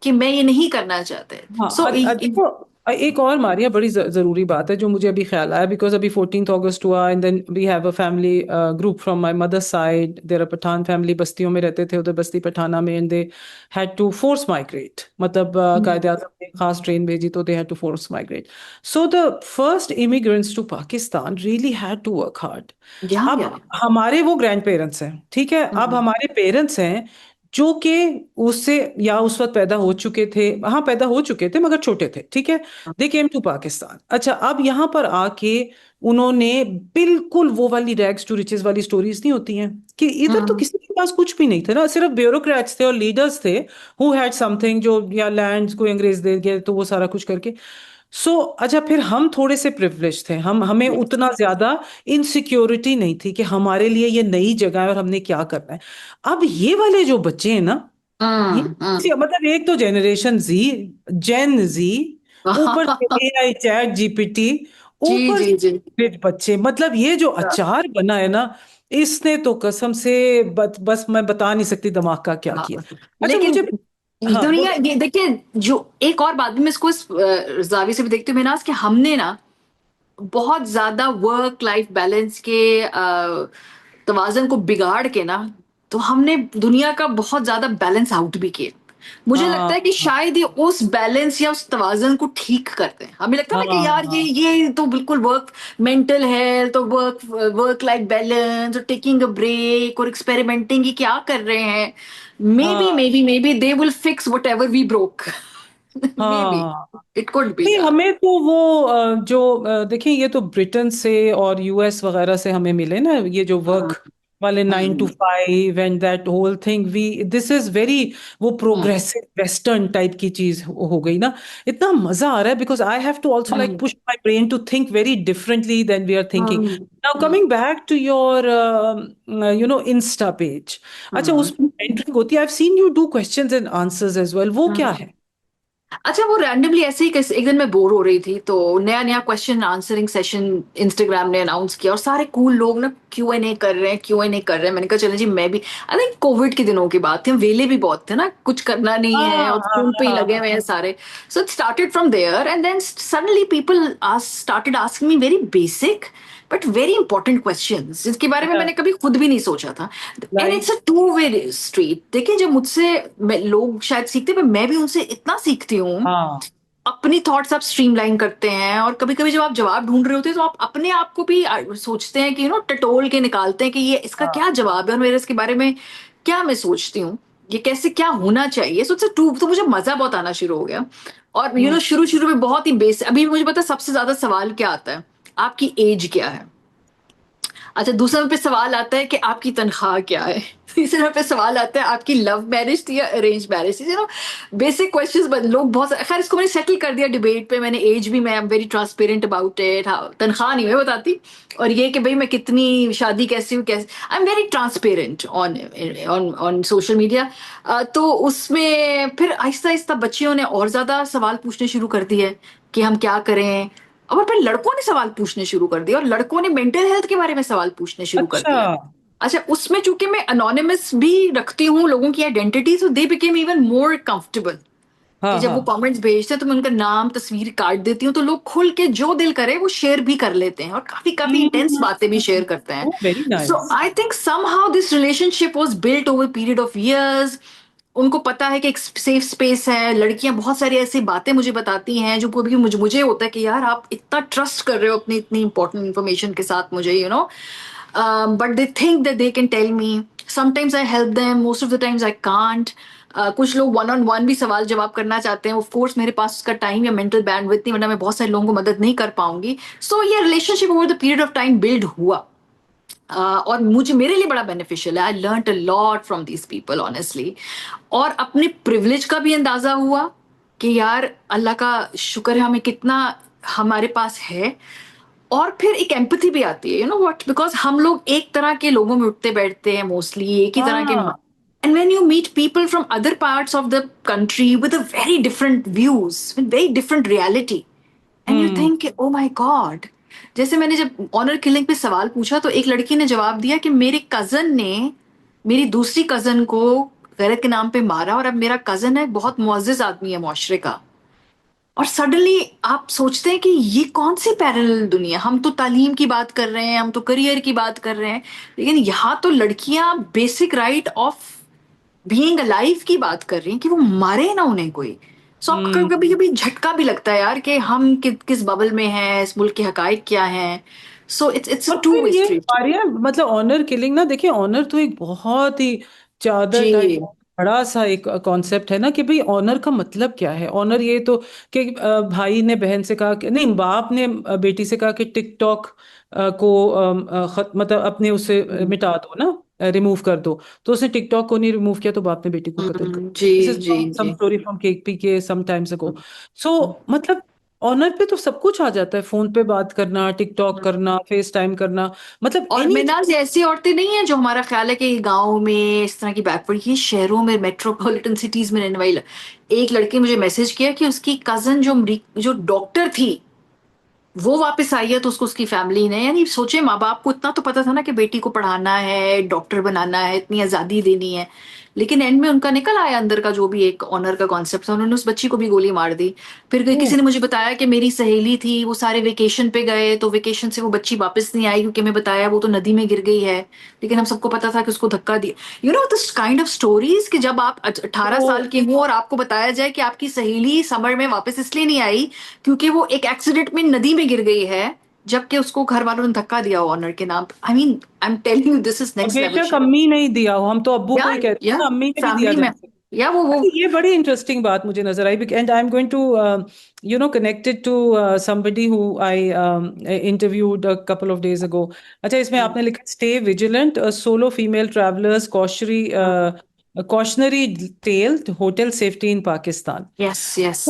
कि मैं ये नहीं करना चाहते। हाँ, सो देखो, एक और मारिया बड़ी जरूरी बात है जो मुझे अभी ख्याल आया, बिकॉज अभी 14th अगस्त हुआ, and then we have a family group from my mother side, there a Pathan family, बस्तियों में रहते थे उधर बस्ती पठाना में, and they had to force migrate, मतलब कायदे आजम ने खास ट्रेन भेजी तो they had to force migrate. So the first immigrants to Pakistan really had to work hard. या अब हमारे वो ग्रैंड पेरेंट्स हैं, ठीक है, अब हमारे पेरेंट्स हैं जो कि उससे या उस वक्त पैदा हो चुके थे, हाँ पैदा हो चुके थे मगर छोटे थे, ठीक है। दे केम टू पाकिस्तान। अच्छा, अब यहाँ पर आके उन्होंने बिल्कुल वो वाली रैग्स टू रिचेस वाली स्टोरीज नहीं होती हैं कि इधर तो किसी के पास कुछ भी नहीं था ना, सिर्फ ब्यूरोक्रेट्स थे और लीडर्स थे हु हैड समथिंग, जो या लैंड्स को अंग्रेज दे गए तो वो सारा कुछ करके। अच्छा, फिर हम थोड़े से प्रिविलेज थे, हम हमें उतना ज्यादा इनसिक्योरिटी नहीं थी कि हमारे लिए ये नई जगह है और हमने क्या करना है। अब ये वाले जो बच्चे हैं ना, ये मतलब एक तो जनरेशन जी, जेन जी, ऊपर से एआई चैट जीपीटी, जी ऊपर जी जी। से फिर बच्चे, मतलब ये जो अचार बना है ना, इसने तो कसम से बस मैं बता नहीं सकती दिमाग का क्या हाँ, किया। अच्छा, लेकिन मुझे, हाँ दुनिया, बोलो। ये देखिए, जो एक और बात भी मैं इसको इस जाविये से भी देखती हूँ मैनाज, कि हमने ना बहुत ज्यादा वर्क लाइफ बैलेंस के तवाज़ुन को बिगाड़ के ना, तो हमने दुनिया का बहुत ज्यादा बैलेंस आउट भी किया। मुझे लगता है कि हाँ, शायद ये उस बैलेंस या उस तवाज़ुन को ठीक करते हैं। हमें लगता है हाँ, ना कि यार हाँ, ये तो बिल्कुल वर्क, मेंटल हेल्थ और वर्क लाइफ बैलेंस और टेकिंग अ ब्रेक और एक्सपेरिमेंटिंग, ये क्या कर रहे हैं? हाँ, maybe they will fix whatever we broke. Maybe हाँ। इट कुड बी नहीं, दैट। हमें तो वो जो देखिए, ये तो ब्रिटेन से और यूएस वगैरह से हमें मिले ना, ये जो वर्क वाले 9 to 5 and that whole thing, we this is very वो प्रोग्रेसिव वेस्टर्न टाइप की चीज हो गई ना। इतना मजा आ रहा है because I have to also like push my brain to think very differently than we are thinking. Now coming back to your insta page, अच्छा उसमें एंट्रिंग होती है, I have seen you do questions and answers as well, वो क्या है? अच्छा, वो रैंडमली ऐसे ही एक दिन मैं बोर हो रही थी, तो नया नया क्वेश्चन आंसरिंग सेशन इंस्टाग्राम ने अनाउंस किया, और सारे कूल लोग ना Q&A कर रहे हैं, Q&A कर रहे हैं। मैंने कहा चलो जी, मैं भी, आई थिंक कोविड के दिनों की बात थी, हम वेले भी बहुत थे ना, कुछ करना नहीं है हाँ, और हाँ, फोन पे ही हाँ, लगे हुए हैं सारे। So it started from there, and then suddenly people started asking me very basic but very important questions, जिसके बारे में हाँ, मैंने कभी खुद भी नहीं सोचा था। And it's a like, two way street. देखिए, जब मुझसे लोग शायद सीखते हैं, पर मैं भी उनसे इतना सीखती हूँ। हाँ, अपनी थॉट्स आप स्ट्रीमलाइन करते हैं, और कभी कभी जब आप जवाब ढूंढ रहे होते हैं तो आप अपने आप को भी सोचते हैं कि टटोल के निकालते हैं कि ये इसका क्या हाँ, जवाब है, और मेरे इसके बारे में क्या मैं सोचती हूँ, ये कैसे क्या होना चाहिए। सो टू तो मुझे मजा बहुत आना शुरू हो गया। और हम्म, शुरू शुरू में बहुत ही बेस, अभी मुझे पता है सबसे ज्यादा सवाल क्या आता है, आपकी एज क्या है। अच्छा, दूसरे पे सवाल आता है कि आपकी तनख्वाह क्या है। तीसरे पे सवाल आता है आपकी लव मैरिज थी या अरेंज मैरिज थी। बेसिक क्वेश्चंस, लोग बहुत, खैर इसको मैंने सेटल कर दिया डिबेट पे। मैंने एज भी, मैं I am very transparent about it. हाँ, तनख्वाह नहीं मैं बताती, और ये कि भाई मैं कितनी शादी कैसी हूँ, कैसे, I am very transparent on on on social media. तो उसमें फिर आहिस्ता आहिस्ता बच्चियों ने और ज्यादा सवाल पूछने शुरू कर दिए कि हम क्या करें। और फिर लड़कों ने सवाल पूछने शुरू कर दिया, और लड़कों ने मेंटल हेल्थ के बारे में सवाल पूछने शुरू कर अच्छा, दिया। अच्छा, उसमें चूंकि मैं अनोनिमस भी रखती हूँ लोगों की identity, so they became even more comfortable कि हाँ जब हाँ। वो कमेंट्स भेजते हैं तो मैं उनका नाम तस्वीर काट देती हूँ, तो लोग खुल के जो दिल करे वो शेयर भी कर लेते हैं और काफी काफी इंटेंस बातें भी शेयर करते हैं. Oh very so nice. I think somehow this relationship was built over period of years. उनको पता है कि एक सेफ स्पेस है. लड़कियां बहुत सारी ऐसी बातें मुझे बताती हैं जो कभी मुझे होता है कि यार आप इतना ट्रस्ट कर रहे हो अपनी इतनी इंपॉर्टेंट इन्फॉर्मेशन के साथ मुझे, but they think that they can tell me. Sometimes I help them, most of the times I can't. कुछ लोग वन ऑन वन भी सवाल जवाब करना चाहते हैं. ऑफ कोर्स मेरे पास उसका टाइम या मेंटल बैंडविड्थ नहीं, वरना मैं बहुत सारे लोगों को मदद नहीं कर पाऊंगी. सो ये relationship over the period of time build हुआ. और मुझे मेरे लिए बड़ा बेनिफिशियल है. I learn a lot from these people honestly. और अपने प्रिविलेज का भी अंदाजा हुआ कि यार अल्लाह का शुक्र है हमें कितना हमारे पास है. और फिर एक एम्पैथी भी आती है, व्हाट, बिकॉज हम लोग एक तरह के लोगों में उठते बैठते हैं मोस्टली, एक ही तरह के. हाँ। And when you meet people from other parts of the country with a very different views, with very different reality, and you hmm think oh my god. जैसे मैंने जब ऑनर किलिंग पे सवाल पूछा तो एक लड़की ने जवाब दिया कि मेरे कजन ने मेरी दूसरी कजन को गैरत के नाम पे मारा, और अब मेरा कजन है बहुत मुअज्जिज आदमी है मुआशरे का. और सडनली आप सोचते हैं कि ये कौन सी पैरेलल दुनिया. हम तो तालीम की बात कर रहे हैं, हम तो करियर की बात कर रहे हैं, लेकिन यहाँ तो लड़कियां basic right of being alive की बात कर रही हैं कि वो मारे ना उन्हें कोई. सो आपको कभी हम्म। कभी झटका भी लगता है यार कि हम किस बबल में हैं, इस मुल्क के हकाइक क्या हैं. सो इट्स अ और टू फिर वे ये स्ट्रीट. आर्या मतलब ऑनर किलिंग ना, देखिए ऑनर तो एक बहुत ही चादर टाइप जी. बड़ा सा एक कॉन्सेप्ट है ना कि भाई ऑनर का मतलब क्या है. ऑनर ये तो कि भाई ने बहन से कहा कि नहीं, बाप ने बेटी से कहा कि टिकटॉक को मतलब अपने उसे मिटा दो ना, रिमूव कर दो. तो उसने टिकटॉक को नहीं रिमूव किया तो बाप ने बेटी को कत्ल कर. जी दिस इज जी सम जी. स्टोरी फ्रॉम केक पी के सम टाइम्स अगो. सो मतलब ऑनर पे तो सब कुछ आ जाता है. फोन पे बात करना, टिकटॉक करना, फेस टाइम करना, मतलब और एनी. मिनाज ऐसी औरतें नहीं है जो हमारा ख्याल है कि गांव में इस तरह की बैकवर्ड, ये शहरों में मेट्रोपॉलिटन सिटीज में रहने वाली. एक लड़की मुझे मैसेज किया कि उसकी कजन जो डॉक्टर थी वो वापस आई है, तो उसको उसकी फैमिली ने, यानी सोचे माँ बाप को इतना तो पता था ना कि बेटी को पढ़ाना है, डॉक्टर बनाना है, इतनी आजादी देनी है, लेकिन एंड में उनका निकल आया अंदर का जो भी एक ऑनर का कॉन्सेप्ट था, उन्होंने उस बच्ची को भी गोली मार दी. फिर किसी ने मुझे बताया कि मेरी सहेली थी, वो सारे वेकेशन पे गए तो वेकेशन से वो बच्ची वापस नहीं आई क्योंकि मैं बताया वो तो नदी में गिर गई है, लेकिन हम सबको पता था कि उसको धक्का दिया. दिस काइंड ऑफ स्टोरीज कि जब आप 18 साल तो के हो और आपको बताया जाए कि आपकी सहेली समर में वापस इसलिए नहीं आई क्योंकि वो एक एक्सीडेंट में नदी में गिर गई है, जबकि उसको घर वालों ने धक्का दिया हो ऑनर के नाम पे. I mean I am telling you this is और नेक्स्ट लेवल बेशक शिट. अम्मी नहीं दिया हो, हम तो अब्बू को या ही कहते हैं या ना, अम्मी ने भी दिया फैमिली जा में, सकता. या वो. अच्छा, ये बड़ी इंटरेस्टिंग बात मुझे नजर आई. And I am going to connected to somebody who I interviewed a couple of days ago. अच्छा, इसमें आपने लिखा stay vigilant, solo female travellers cautionary tale hotel safety in Pakistan. Yes yes.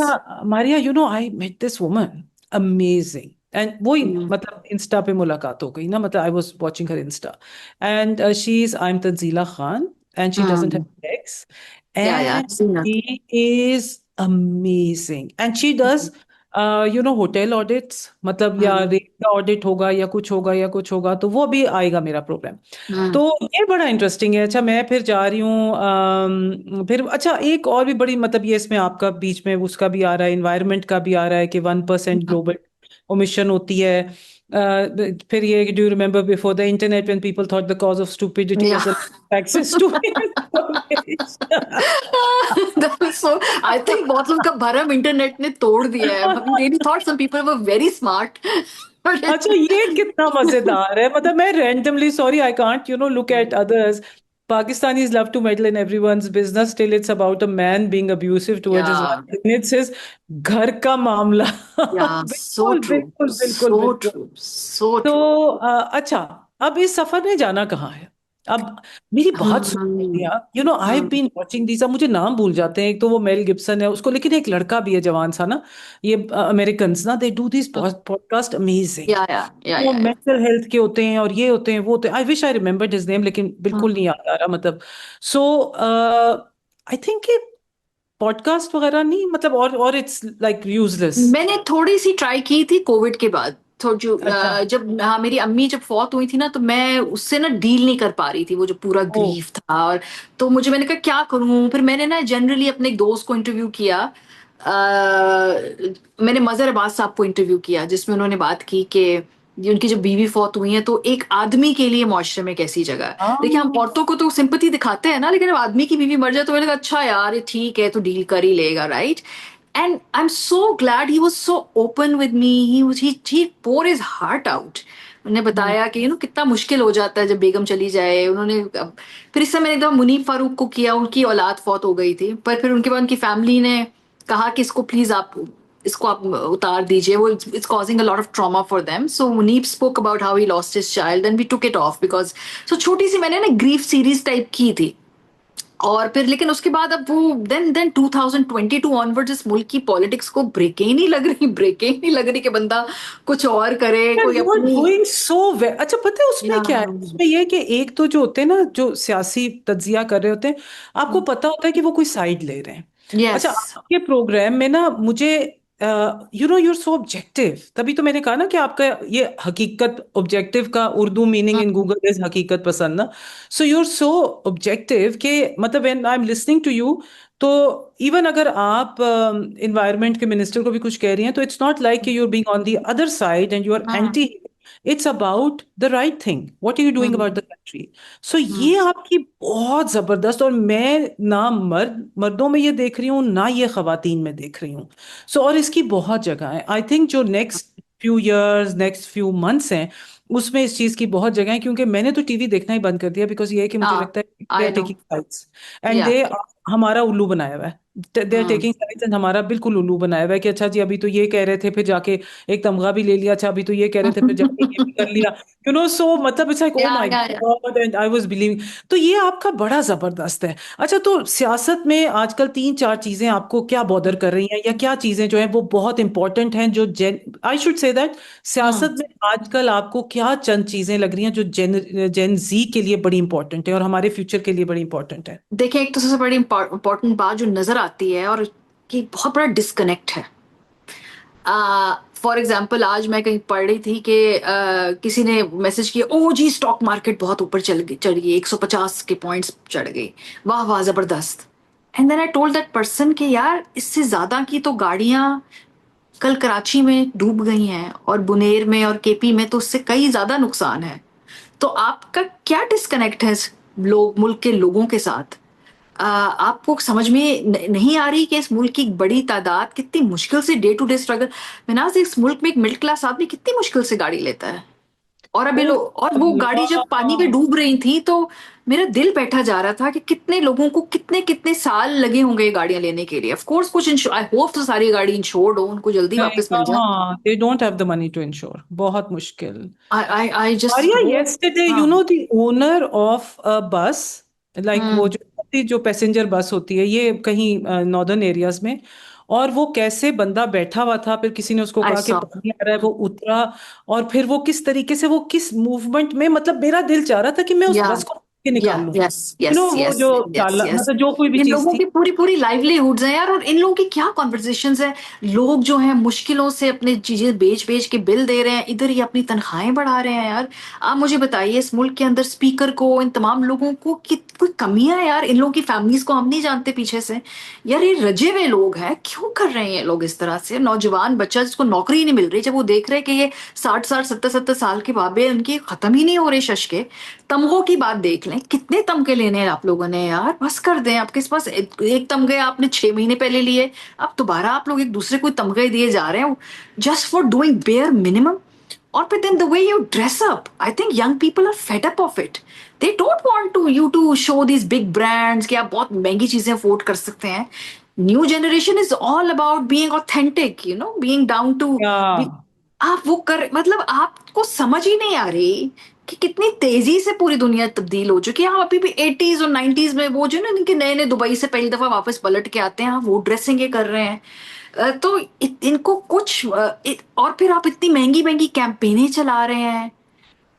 Maria, I met this woman, amazing. And वही मतलब insta पे मुलाकात हो गई ना, मतलब I was watching her insta. And she is I am Tanzeela Khan and she doesn't have X. या And seen. she is amazing. And she does, hotel audits, मतलब या रेट का ऑडिट होगा या कुछ होगा तो वो भी आएगा मेरा प्रोग्राम. तो ये बड़ा इंटरेस्टिंग है. अच्छा, मैं फिर जा रही हूँ. फिर अच्छा, एक और भी बड़ी मतलब ये इसमें आपका बीच में उसका भी आ रहा है, इन्वायरमेंट का भी आ रहा है कि 1% ग्लोबल ओमिशन होती है. फिर ये, do you remember before the internet when people thought the cause of stupidity या. Was access to information. So I think बहुत लोग का भरम इंटरनेट ने तोड़ दिया है. We really thought some people were very smart. अच्छा, ये कितना मजेदार है. मतलब मैं randomly, sorry I can't look at others. Pakistanis love to meddle in everyone's business till it's about a man being abusive towards his या wife. And it's his घर का मामला. या. सो बिल्कुल ट्रू, बिल्कुल बिल्कुल सो बिल्कुल. ट्रू, सो तो ट्रू. अच्छा, अब इस सफर में जाना कहाँ है? अब मेरी बहुत सुनिया, आई बीन वॉचिंग दीज. अब मुझे नाम भूल जाते हैं. एक तो वो मेल गिब्सन है उसको, लेकिन एक लड़का भी है जवान सा ना, ये अमेरिकन ना, they do this podcast amazing. वो या. मेंटल हेल्थ के होते हैं और ये होते हैं वो होते हैं. I wish I remembered his name, लेकिन बिल्कुल नहीं याद आ रहा मतलब. सो आई थिंक कि पॉडकास्ट वगैरह नहीं मतलब, और इट्स लाइक यूजलेस. मैंने थोड़ी सी ट्राई की थी कोविड के बाद. जो अच्छा। जब हाँ मेरी अम्मी जब फौत हुई थी ना, तो मैं उससे ना डील नहीं कर पा रही थी, वो जो पूरा ओ। ग्रीफ था। और तो मैंने कहा क्या करूं, फिर मैंने ना जनरली अपने एक दोस्त को इंटरव्यू किया। मैंने मजहर अब्बास साहब को इंटरव्यू किया, जिसमें उन्होंने बात की कि ये उनकी जब बीवी फौत हुई है, तो एक आदमी के लिए मुआशरे में कैसी जगह है। देखिए, हम हाँ। औरतों को तो सिंपैथी दिखाते हैं ना, लेकिन अब आदमी की बीवी मर जाए तो मैंने कहा अच्छा यार, ये ठीक है, तो डील कर ही लेगा, right. And I am so glad he was so open with me, he pour his heart out. उन्होंने हम्म। बताया कि कितना मुश्किल हो जाता है जब बेगम चली जाए। फिर इस समय मैंने एकदम मुनीब फारूक को किया, उनकी औलाद फौत हो गई थी, पर फिर उनके बाद उनकी फैमिली ने कहा कि इसको आप उतार दीजिए, वो it's causing a lot of trauma for them. So Muneeb spoke about how he lost his child and we took it off, because so छोटी सी मैंने ना ग्रीफ सीरीज टाइप की थी। और फिर लेकिन उसके बाद अब वो देन 2022 ऑनवर्ड्स इस मुल्क की पॉलिटिक्स को ब्रेक ही नहीं लग रही कि बंदा कुछ और करे, कोई यू आर अपनी। Doing so well. अच्छा, पता है उसमें या क्या है? उसमें ये है कि एक तो जो होते हैं ना, जो सियासी तज्जिया कर रहे होते हैं, आपको पता होता है कि वो कोई साइड ले रहे हैं। अच्छा, यस। आपके प्रोग्राम में ना मुझे यूर सो ऑब्जेक्टिव, तभी तो मैंने कहा ना कि आपका ये हकीकत, ऑब्जेक्टिव का Urdu meaning in Google is हकीकत पसंद ना। सो यूर सो ऑब्जेक्टिव के मतलब when I am listening to you, तो इवन अगर आप इन्वायरमेंट के मिनिस्टर को भी कुछ कह रही हैं, तो it's not like you are being on the other side and you are anti. It's about the right thing, what are you doing about the country. So ये आपकी बहुत जबरदस्त, और मैं ना मर्दों में ये देख रही हूँ ना ये खवातीन में देख रही हूँ। सो और इसकी बहुत जगह है। आई थिंक जो next few years, next few months हैं, उसमें इस चीज की बहुत जगह है, क्योंकि मैंने तो टीवी देखना ही बंद कर दिया, बिकॉज ये है कि मुझे लगता है they I are no. Taking sides and या। दे हमारा उल्लू बनाया हुआ है। They are taking sides and हमारा बिल्कुल उल्लू बनाया हुआ है कि अच्छा जी, अभी तो ये कह रहे थे, फिर जाके एक तमगा भी ले लिया, अच्छा अभी तो ये कह रहे थे, फिर जाके ये भी कर लिया। सो मतलब इट्स लाइक ओ माय या। God and I was believing. तो ये आपका बड़ा जबरदस्त है। अच्छा, तो सियासत में आजकल तीन चार चीजें आपको क्या बॉदर कर रही हैं, या क्या चीजें जो हैं वो बहुत इंपॉर्टेंट हैं, जो जेन आई शुड से दैट, सियासत में आजकल आपको क्या चंद चीजें लग रही हैं जो जेन जेन जी के लिए बड़ी इंपॉर्टेंट है और हमारे फ्यूचर के लिए बड़ी इंपॉर्टेंट है? देखिए, एक तो सबसे बड़ी इंपॉर्टेंट बात जो नजर आती है, और कि बहुत बड़ा डिस्कनेक्ट है। फॉर एग्जाम्पल, आज मैं कहीं पढ़ रही थी कि किसी ने मैसेज किया, ओ जी स्टॉक मार्केट बहुत ऊपर चढ़ गई, 150 के पॉइंट्स चढ़ गई, वाह वाह जबरदस्त। And then I told that person कि यार, इससे ज्यादा की तो गाड़ियां कल कराची में डूब गई हैं, और बुनेर में और केपी में, तो उससे कई ज्यादा नुकसान है। तो आपका क्या डिस्कनेक्ट है लोग, मुल्क के लोगों के साथ? आपको समझ में नहीं आ रही कि इस मुल्क की बड़ी तादाद कितनी मुश्किल से day to day struggle. Minaj, इस मुल्क में एक मिडिल क्लास आदमी कितनी मुश्किल से गाड़ी लेता है, और अभी ओ लोग, और वो गाड़ी जब पानी में अल्लाह। डूब रही थी, तो मेरा दिल बैठा जा रहा था कि कितने लोगों को कितने कितने साल लगे होंगे ये गाड़ियां लेने के लिए। ऑफ कोर्स कुछ, आई होप तो सारी गाड़ी इंश्योर्ड हो, उनको जल्दी नहीं, वापस मिल जाए। हाँ, they don't have the money to insure, बहुत मुश्किल। I just Arya, hope. yesterday, हाँ। the owner of a bus, like वो हम्म। जो पैसेंजर बस होती है ये कहीं नॉर्दर्न एरियाज में, और वो कैसे बंदा बैठा हुआ था, फिर किसी ने उसको आई कहा कि सॉ। पानी आ रहा है, वो उतरा, और फिर वो किस तरीके से, वो किस मूवमेंट में, मतलब मेरा दिल चाह रहा था कि मैं उस या बस को के निकाल लूं। यस यस वो यस जो यस चाला, यस। मतलब जो कोई भी इन चीज लोगों थी। की पूरी पूरी लाइवलीहुड्स हैं यार, और इन लोगों की क्या कॉन्वर्जेशंस हैं। लोग जो हैं मुश्किलों से अपनी चीजें बेच बेच के बिल दे रहे हैं, इधर ही अपनी तनख्वाहें बढ़ा रहे हैं यार। आप मुझे बताइए, इस मुल्क के अंदर स्पीकर को, इन तमाम लोगों को कोई कमियां है यार? इन लोगों की फैमिलीज को हम नहीं जानते पीछे से। यार, ये रजे हुए लोग हैं, क्यों कर रहे हैं ये लोग इस तरह से? नौजवान बच्चा जिसको नौकरी ही नहीं मिल रही, जब वो देख रहे हैं कि ये 60 60 70 70 साल के बाबे, उनकी खत्म ही नहीं हो रहे शशके। तमगों की बात देख लें, कितने तमगे लेने हैं आप लोगों ने यार, बस कर दें। आपके पास एक तमगे आपने 6 महीने पहले लिए, अब दोबारा आप लोग एक दूसरे को तमगे दिए जा रहे हैं, just for doing bare minimum. और फिर then the way you dress up, I think young people are fed up of it. They don't want to you to show these big brands कि आप बहुत महंगी चीजें अफोर्ड कर सकते हैं। New generation is all about being authentic, being down to. या आप वो कर, मतलब आपको समझ ही नहीं आ रही कि कितनी तेजी से पूरी दुनिया तब्दील हो चुकी है। हम अभी भी 80s और 90s में, वो जो ना इनके नए नए दुबई से पहली दफा वापस पलट के आते हैं, हम वो ड्रेसिंग ये कर रहे हैं। तो इनको कुछ और फिर आप इतनी महंगी महंगी कैंपेनें चला रहे हैं।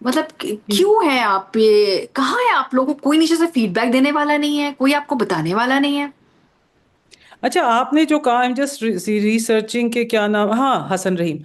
मतलब क्यों है आप, ये कहाँ है आप लोगों को? कोई नीचे से फीडबैक देने वाला नहीं है, कोई आपको बताने वाला नहीं है। अच्छा, आपने जो कहा, आई एम जस्ट रिसर्चिंग के क्या नाम, हाँ, हसन रहीम।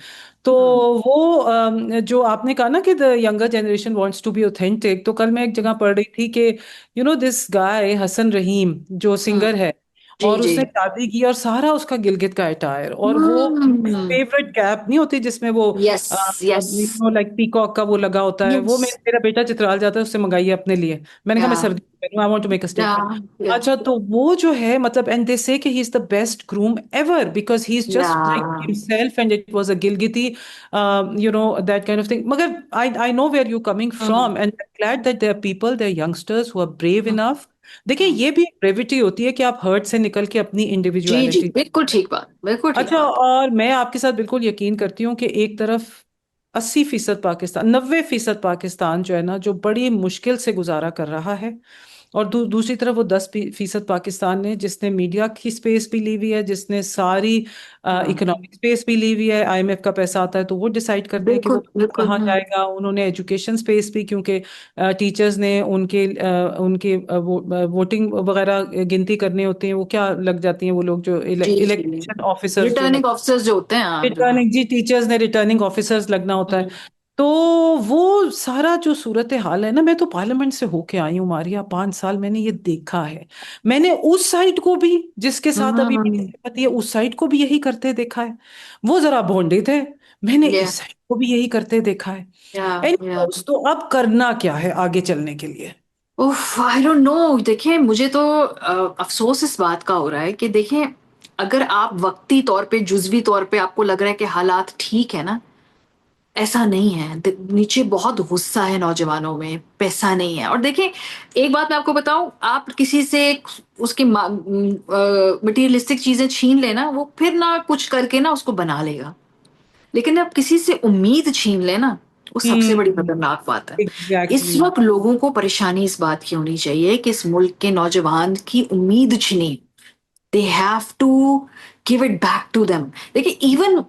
तो हम्म। वो जो आपने कहा ना कि the younger generation wants to be authentic, तो कल मैं एक जगह पढ़ रही थी कि दिस गाय हसन रहीम जो हम्म। सिंगर है, जी और जी। उसने शादी की और सारा उसका गिलगित का अटायर, और वो हम्म। फेवरेट कैप नहीं होती जिसमें वो यस यस लाइक पीकॉक का वो लगा होता है, वो यस। मेरा बेटा चित्राल जाता है उससे मंगाइए अपने लिए। मैंने कहा या मैं सर्दी में पहनूं, I want to make a या स्टेटमेंट। या अच्छा, तो वो जो है मतलब, एंड दे से कि he is the best groom ever because he is या। Just like himself, and it was a Gilgiti that kind of thing. मगर I know where you coming hmm. From, and glad that there people, there youngsters who are brave enough. देखिए, हम्म। ये भी brevity होती है कि आप हर्ट से निकल के अपनी जी जी, इंडिविजुअलिटी। बिल्कुल ठीक बात, बिल्कुल ठीक अच्छा, बात। और मैं आपके साथ बिल्कुल यकीन करती हूँ कि एक तरफ 80% पाकिस्तान, 90% पाकिस्तान जो है ना, जो बड़ी मुश्किल से गुजारा कर रहा है, और दूसरी तरफ वो 10% पाकिस्तान ने, जिसने मीडिया की स्पेस भी ली हुई है, जिसने सारी हम्म। इकोनॉमिक स्पेस भी ली हुई है। आईएमएफ का पैसा आता है तो वो डिसाइड करते हैं कि वो बिल्कुल बिल्कुल। कहाँ जाएगा। उन्होंने एजुकेशन स्पेस भी, क्योंकि टीचर्स ने उनके वोटिंग वगैरह गिनती करने होते हैं, वो क्या लग जाती हैं वो लोग जो जी जी। इलेक्शन ऑफिसर्स जो रिटर्निंग लगते ऑफिसर्स जो होते हैं, हाँ जो है। रिटर्निंग, जी टीचर्स ने रिटर्निंग ऑफिसर्स लगना होता है। हम्म। तो वो सारा जो सूरत हाल है ना, मैं तो पार्लियामेंट से होके आई हूँ मारिया, 5 साल मैंने ये देखा है। मैंने उस साइड को भी, जिसके साथ अभी मेरी हम्म। सिंपैथी है, उस साइड को भी यही करते देखा है। वो जरा भोंडे थे, मैंने या इस साइड को भी यही करते देखा है। या या। एनीवेज, तो अब करना क्या है आगे चलने के लिए? उफ, आई डोंट नो। देखिए मुझे तो अफसोस इस बात का हो रहा है कि देखिए, अगर आप वक्ती तौर पे, जुजवी तौर पे आपको लग रहा है कि हालात ठीक है ना, ऐसा नहीं है। नीचे बहुत गुस्सा है नौजवानों में, पैसा नहीं है। और देखिए, एक बात मैं आपको बताऊं, आप किसी से उसकी मटेरियलिस्टिक चीजें छीन लेना, वो फिर ना कुछ करके ना उसको बना लेगा। लेकिन आप किसी से उम्मीद छीन लेना, वो सबसे बड़ी हम्म। खतरनाक बात है। इस एग्जैक्टली। वक्त लोगों को परेशानी इस बात की होनी चाहिए कि इस मुल्क के नौजवान की उम्मीद छिनी। They have to give it back to them. देखिए, इवन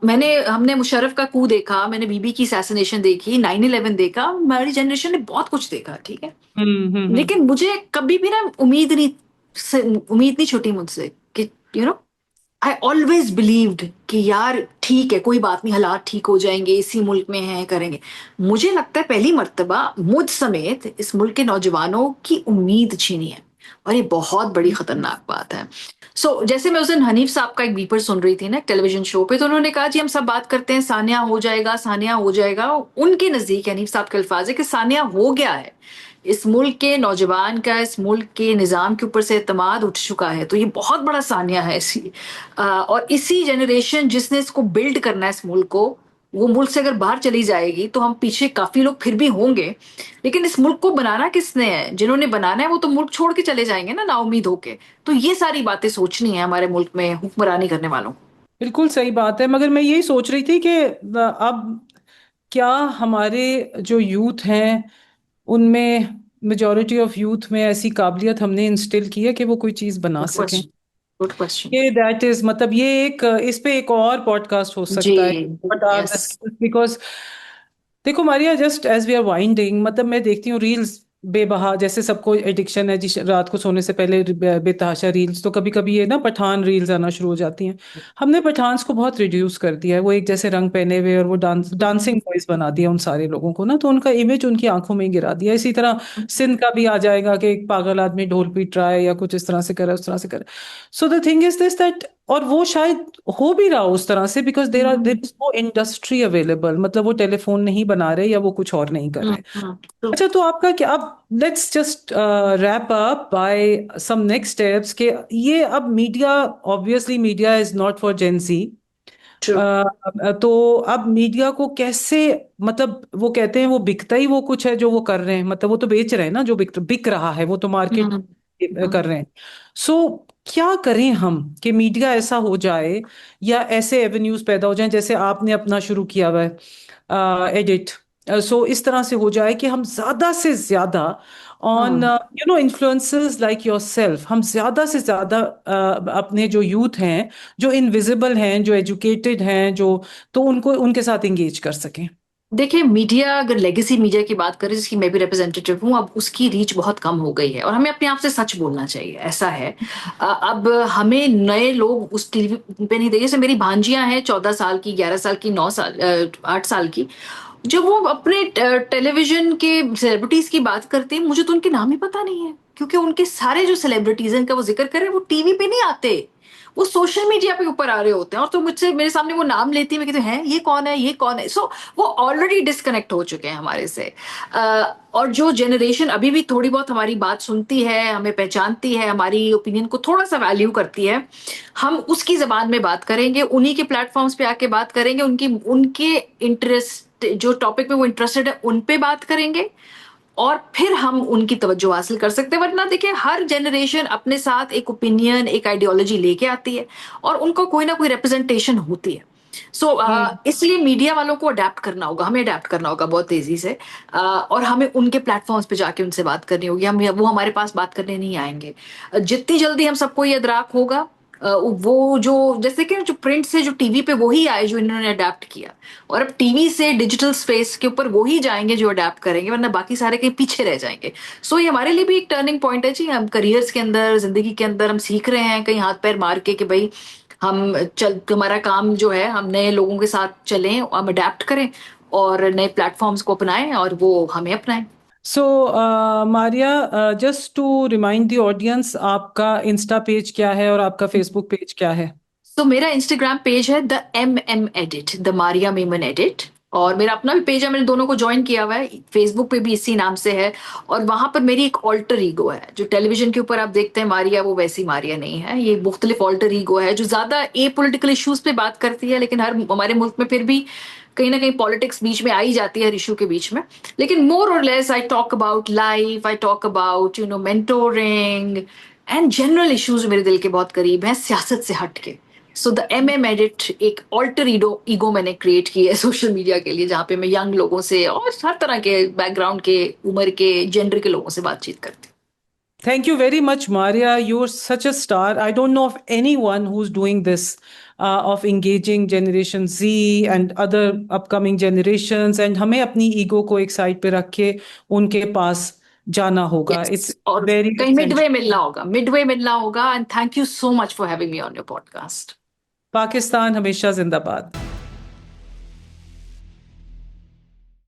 हमने मुशर्रफ का कू देखा, मैंने बीबी की असैसिनेशन देखी, 9/11 देखा, हमारी जनरेशन ने बहुत कुछ देखा, ठीक है। हम्म। लेकिन मुझे कभी भी ना उम्मीद नहीं छूटी मुझसे कि you no, I always believed कि यार ठीक है, कोई बात नहीं, हालात ठीक हो जाएंगे, इसी मुल्क में हैं, करेंगे। मुझे लगता है पहली मर्तबा मुझ समेत इस मुल्क के नौजवानों की उम्मीद छीनी है, और ये बहुत बड़ी खतरनाक बात है। जैसे मैं उस दिन हनीफ साहब का एक बीपर सुन रही थी ना टेलीविजन शो पे, तो उन्होंने कहा जी हम सब बात करते हैं सानिया हो जाएगा, सानिया हो जाएगा। उनके नजदीक हनीफ साहब के अल्फाज है कि सानिया हो गया है। इस मुल्क के नौजवान का इस मुल्क के निज़ाम के ऊपर से एतमाद उठ चुका है। तो ये बहुत बड़ा सानिया है और इसी जनरेशन जिसने इसको बिल्ड करना है इस मुल्क को, वो मुल्क से अगर बाहर चली जाएगी तो हम पीछे काफी लोग फिर भी होंगे। लेकिन इस मुल्क को बनाना किसने है? जिन्होंने बनाना है वो तो मुल्क छोड़ के चले जाएंगे ना, नाउमीद होके। तो ये सारी बातें सोचनी है हमारे मुल्क में हुक्मरानी करने वालों को। बिल्कुल सही बात है, मगर मैं यही सोच रही थी कि अब क्या हमारे जो यूथ हैं उनमें, मेजॉरिटी ऑफ यूथ में ऐसी काबिलियत हमने इंस्टिल की है कि वो कोई चीज़ बना गुड सकें? क्वेश्चन। Good question. ये दैट इज मतलब, ये एक इस पे एक और पॉडकास्ट हो जी। सकता है, what are the yes. Skills, because देखो Maria, just as we are winding, मतलब मैं देखती हूँ रील्स बेबहा, जैसे सबको एडिक्शन है जी, रात को सोने से पहले बेतहाशा रील्स, तो कभी कभी ये ना पठान रील्स आना शुरू हो जाती हैं। हमने पठान्स को बहुत रिड्यूस कर दिया है, वो एक जैसे रंग पहने हुए और वो डांसिंग बॉयज बना दिया उन सारे लोगों को ना, तो उनका इमेज उनकी आंखों में ही गिरा दिया। इसी तरह सिंध का भी आ जाएगा कि एक पागल आदमी ढोल पीट रहा है या कुछ इस तरह से करे, उस तरह से करे। So the thing is this that, और वो शायद हो भी रहा उस तरह से, because there is know industry available, मतलब वो टेलीफोन नहीं बना रहे या वो कुछ और नहीं कर रहे। अच्छा, तो आपका क्या, अब let's just wrap up by some next steps के, ये अब media, obviously media is not for Gen Z. True. तो अब मीडिया को कैसे, मतलब वो कहते हैं वो बिकता ही वो कुछ है जो वो कर रहे हैं, मतलब वो तो बेच रहे हैं ना, जो बिक बिक रहा है वो तो मार्केट कर रहे हैं। सो क्या करें हम कि मीडिया ऐसा हो जाए, या ऐसे एवेन्यूज पैदा हो जाएं जैसे आपने अपना शुरू किया हुआ है एडिट। सो इस तरह से हो जाए कि हम ज्यादा से ज्यादा ऑन इन्फ्लुएंसर्स लाइक योरसेल्फ, हम ज्यादा से ज्यादा अपने जो यूथ हैं, जो इनविजिबल हैं, जो एजुकेटेड हैं, जो, तो उनको उनके साथ एंगेज कर सकें। देखिए, मीडिया, अगर लेगेसी मीडिया की बात करें जिसकी मैं भी रिप्रेजेंटेटिव हूँ, अब उसकी रीच बहुत कम हो गई है और हमें अपने आप से सच बोलना चाहिए, ऐसा है। अब हमें नए लोग उस टीवी पे नहीं देखे। जैसे मेरी भांजियां हैं 14 साल की, 11 साल की, 9 साल, 8 साल की, जब वो अपने टेलीविजन के सेलिब्रिटीज की बात करते हैं, मुझे तो उनके नाम ही पता नहीं है, क्योंकि उनके सारे जो सेलिब्रिटीज हैं, इनका वो जिक्र करें, वो टीवी पे नहीं आते, वो सोशल मीडिया पे ऊपर आ रहे होते हैं। और तो मुझसे, मेरे सामने वो नाम लेती है, मैं कहती हूँ, हैं ये कौन है, ये कौन है? सो वो ऑलरेडी डिस्कनेक्ट हो चुके हैं हमारे से। और जो जनरेशन अभी भी थोड़ी बहुत हमारी बात सुनती है, हमें पहचानती है, हमारी ओपिनियन को थोड़ा सा वैल्यू करती है, हम उसकी जबान में बात करेंगे, उन्हीं के प्लेटफॉर्म्स पे आके बात करेंगे, उनकी उनके इंटरेस्ट, जो टॉपिक में वो इंटरेस्टेड है, उन पे बात करेंगे, और फिर हम उनकी तवज्जो हासिल कर सकते हैं। वरना देखिए, हर जनरेशन अपने साथ एक ओपिनियन, एक आइडियोलॉजी लेके आती है, और उनको कोई ना कोई रिप्रेजेंटेशन होती है। सो हम्म। इसलिए मीडिया वालों को अडेप्ट करना होगा, हमें अडेप्ट करना होगा बहुत तेजी से। और हमें उनके प्लेटफॉर्म्स पे जाके उनसे बात करनी होगी, हम वो हमारे पास बात करने नहीं आएंगे। जितनी जल्दी हम सबको ये अदराक होगा, वो जो, जैसे कि जो प्रिंट से जो टीवी पे वही आए जो इन्होंने अडेप्ट किया, और अब टीवी से डिजिटल स्पेस के ऊपर वही जाएंगे जो अडेप्ट करेंगे, वरना बाकी सारे कहीं पीछे रह जाएंगे। सो ये हमारे लिए भी एक टर्निंग पॉइंट है जी। हम करियर्स के अंदर, जिंदगी के अंदर हम सीख रहे हैं कहीं हाथ पैर मार के कि भाई, हम चल, हमारा काम जो है, हम नए लोगों के साथ चलें, हम अडेप्ट करें, और नए प्लेटफॉर्म्स को अपनाएं, और वो हमें अपनाएं। So Maria, just to remind the audience, आपका इंस्टा पेज क्या है और आपका फेसबुक पेज क्या है? तो मेरा इंस्टाग्राम पेज है the the Maria Memon edit, और मेरा अपना भी पेज है, मैंने दोनों को ज्वाइन किया हुआ है। फेसबुक पे भी इसी नाम से है, और वहां पर मेरी एक ऑल्टर ईगो है। जो टेलीविजन के ऊपर आप देखते हैं मारिया, वो वैसी मारिया नहीं है। ये मुख्तलिफ ऑल्टर ईगो है, जो ज्यादा ए पोलिटिकल इश्यूज पे बात करती है, लेकिन हर हमारे मुल्क में फिर भी कहीं ना कहीं पॉलिटिक्स बीच में आई जाती है हर इशू के बीच में। लेकिन मोर और less I talk about life, I talk about mentoring and general issues मेरे दिल के बहुत करीब हैं, सियासत से हट के। सो द एडिट एक ऑल्टर ईगो मैंने क्रिएट की है सोशल मीडिया के लिए, जहाँ पे मैं यंग लोगों से और हर तरह के बैकग्राउंड के, उम्र के, जेंडर के लोगों से बातचीत करती Thank you very much, Maria. You're such a star. I don't know of anyone who's doing this, of engaging Generation Z and other upcoming generations. And हमें अपनी ईगो को एक साइड पे रख के उनके पास जाना हूँ। होगा. It's यस, और very कहीं essential. मिडवे मिलना होगा। And thank you so much for having me on your podcast. Pakistan हमेशा जिंदाबाद.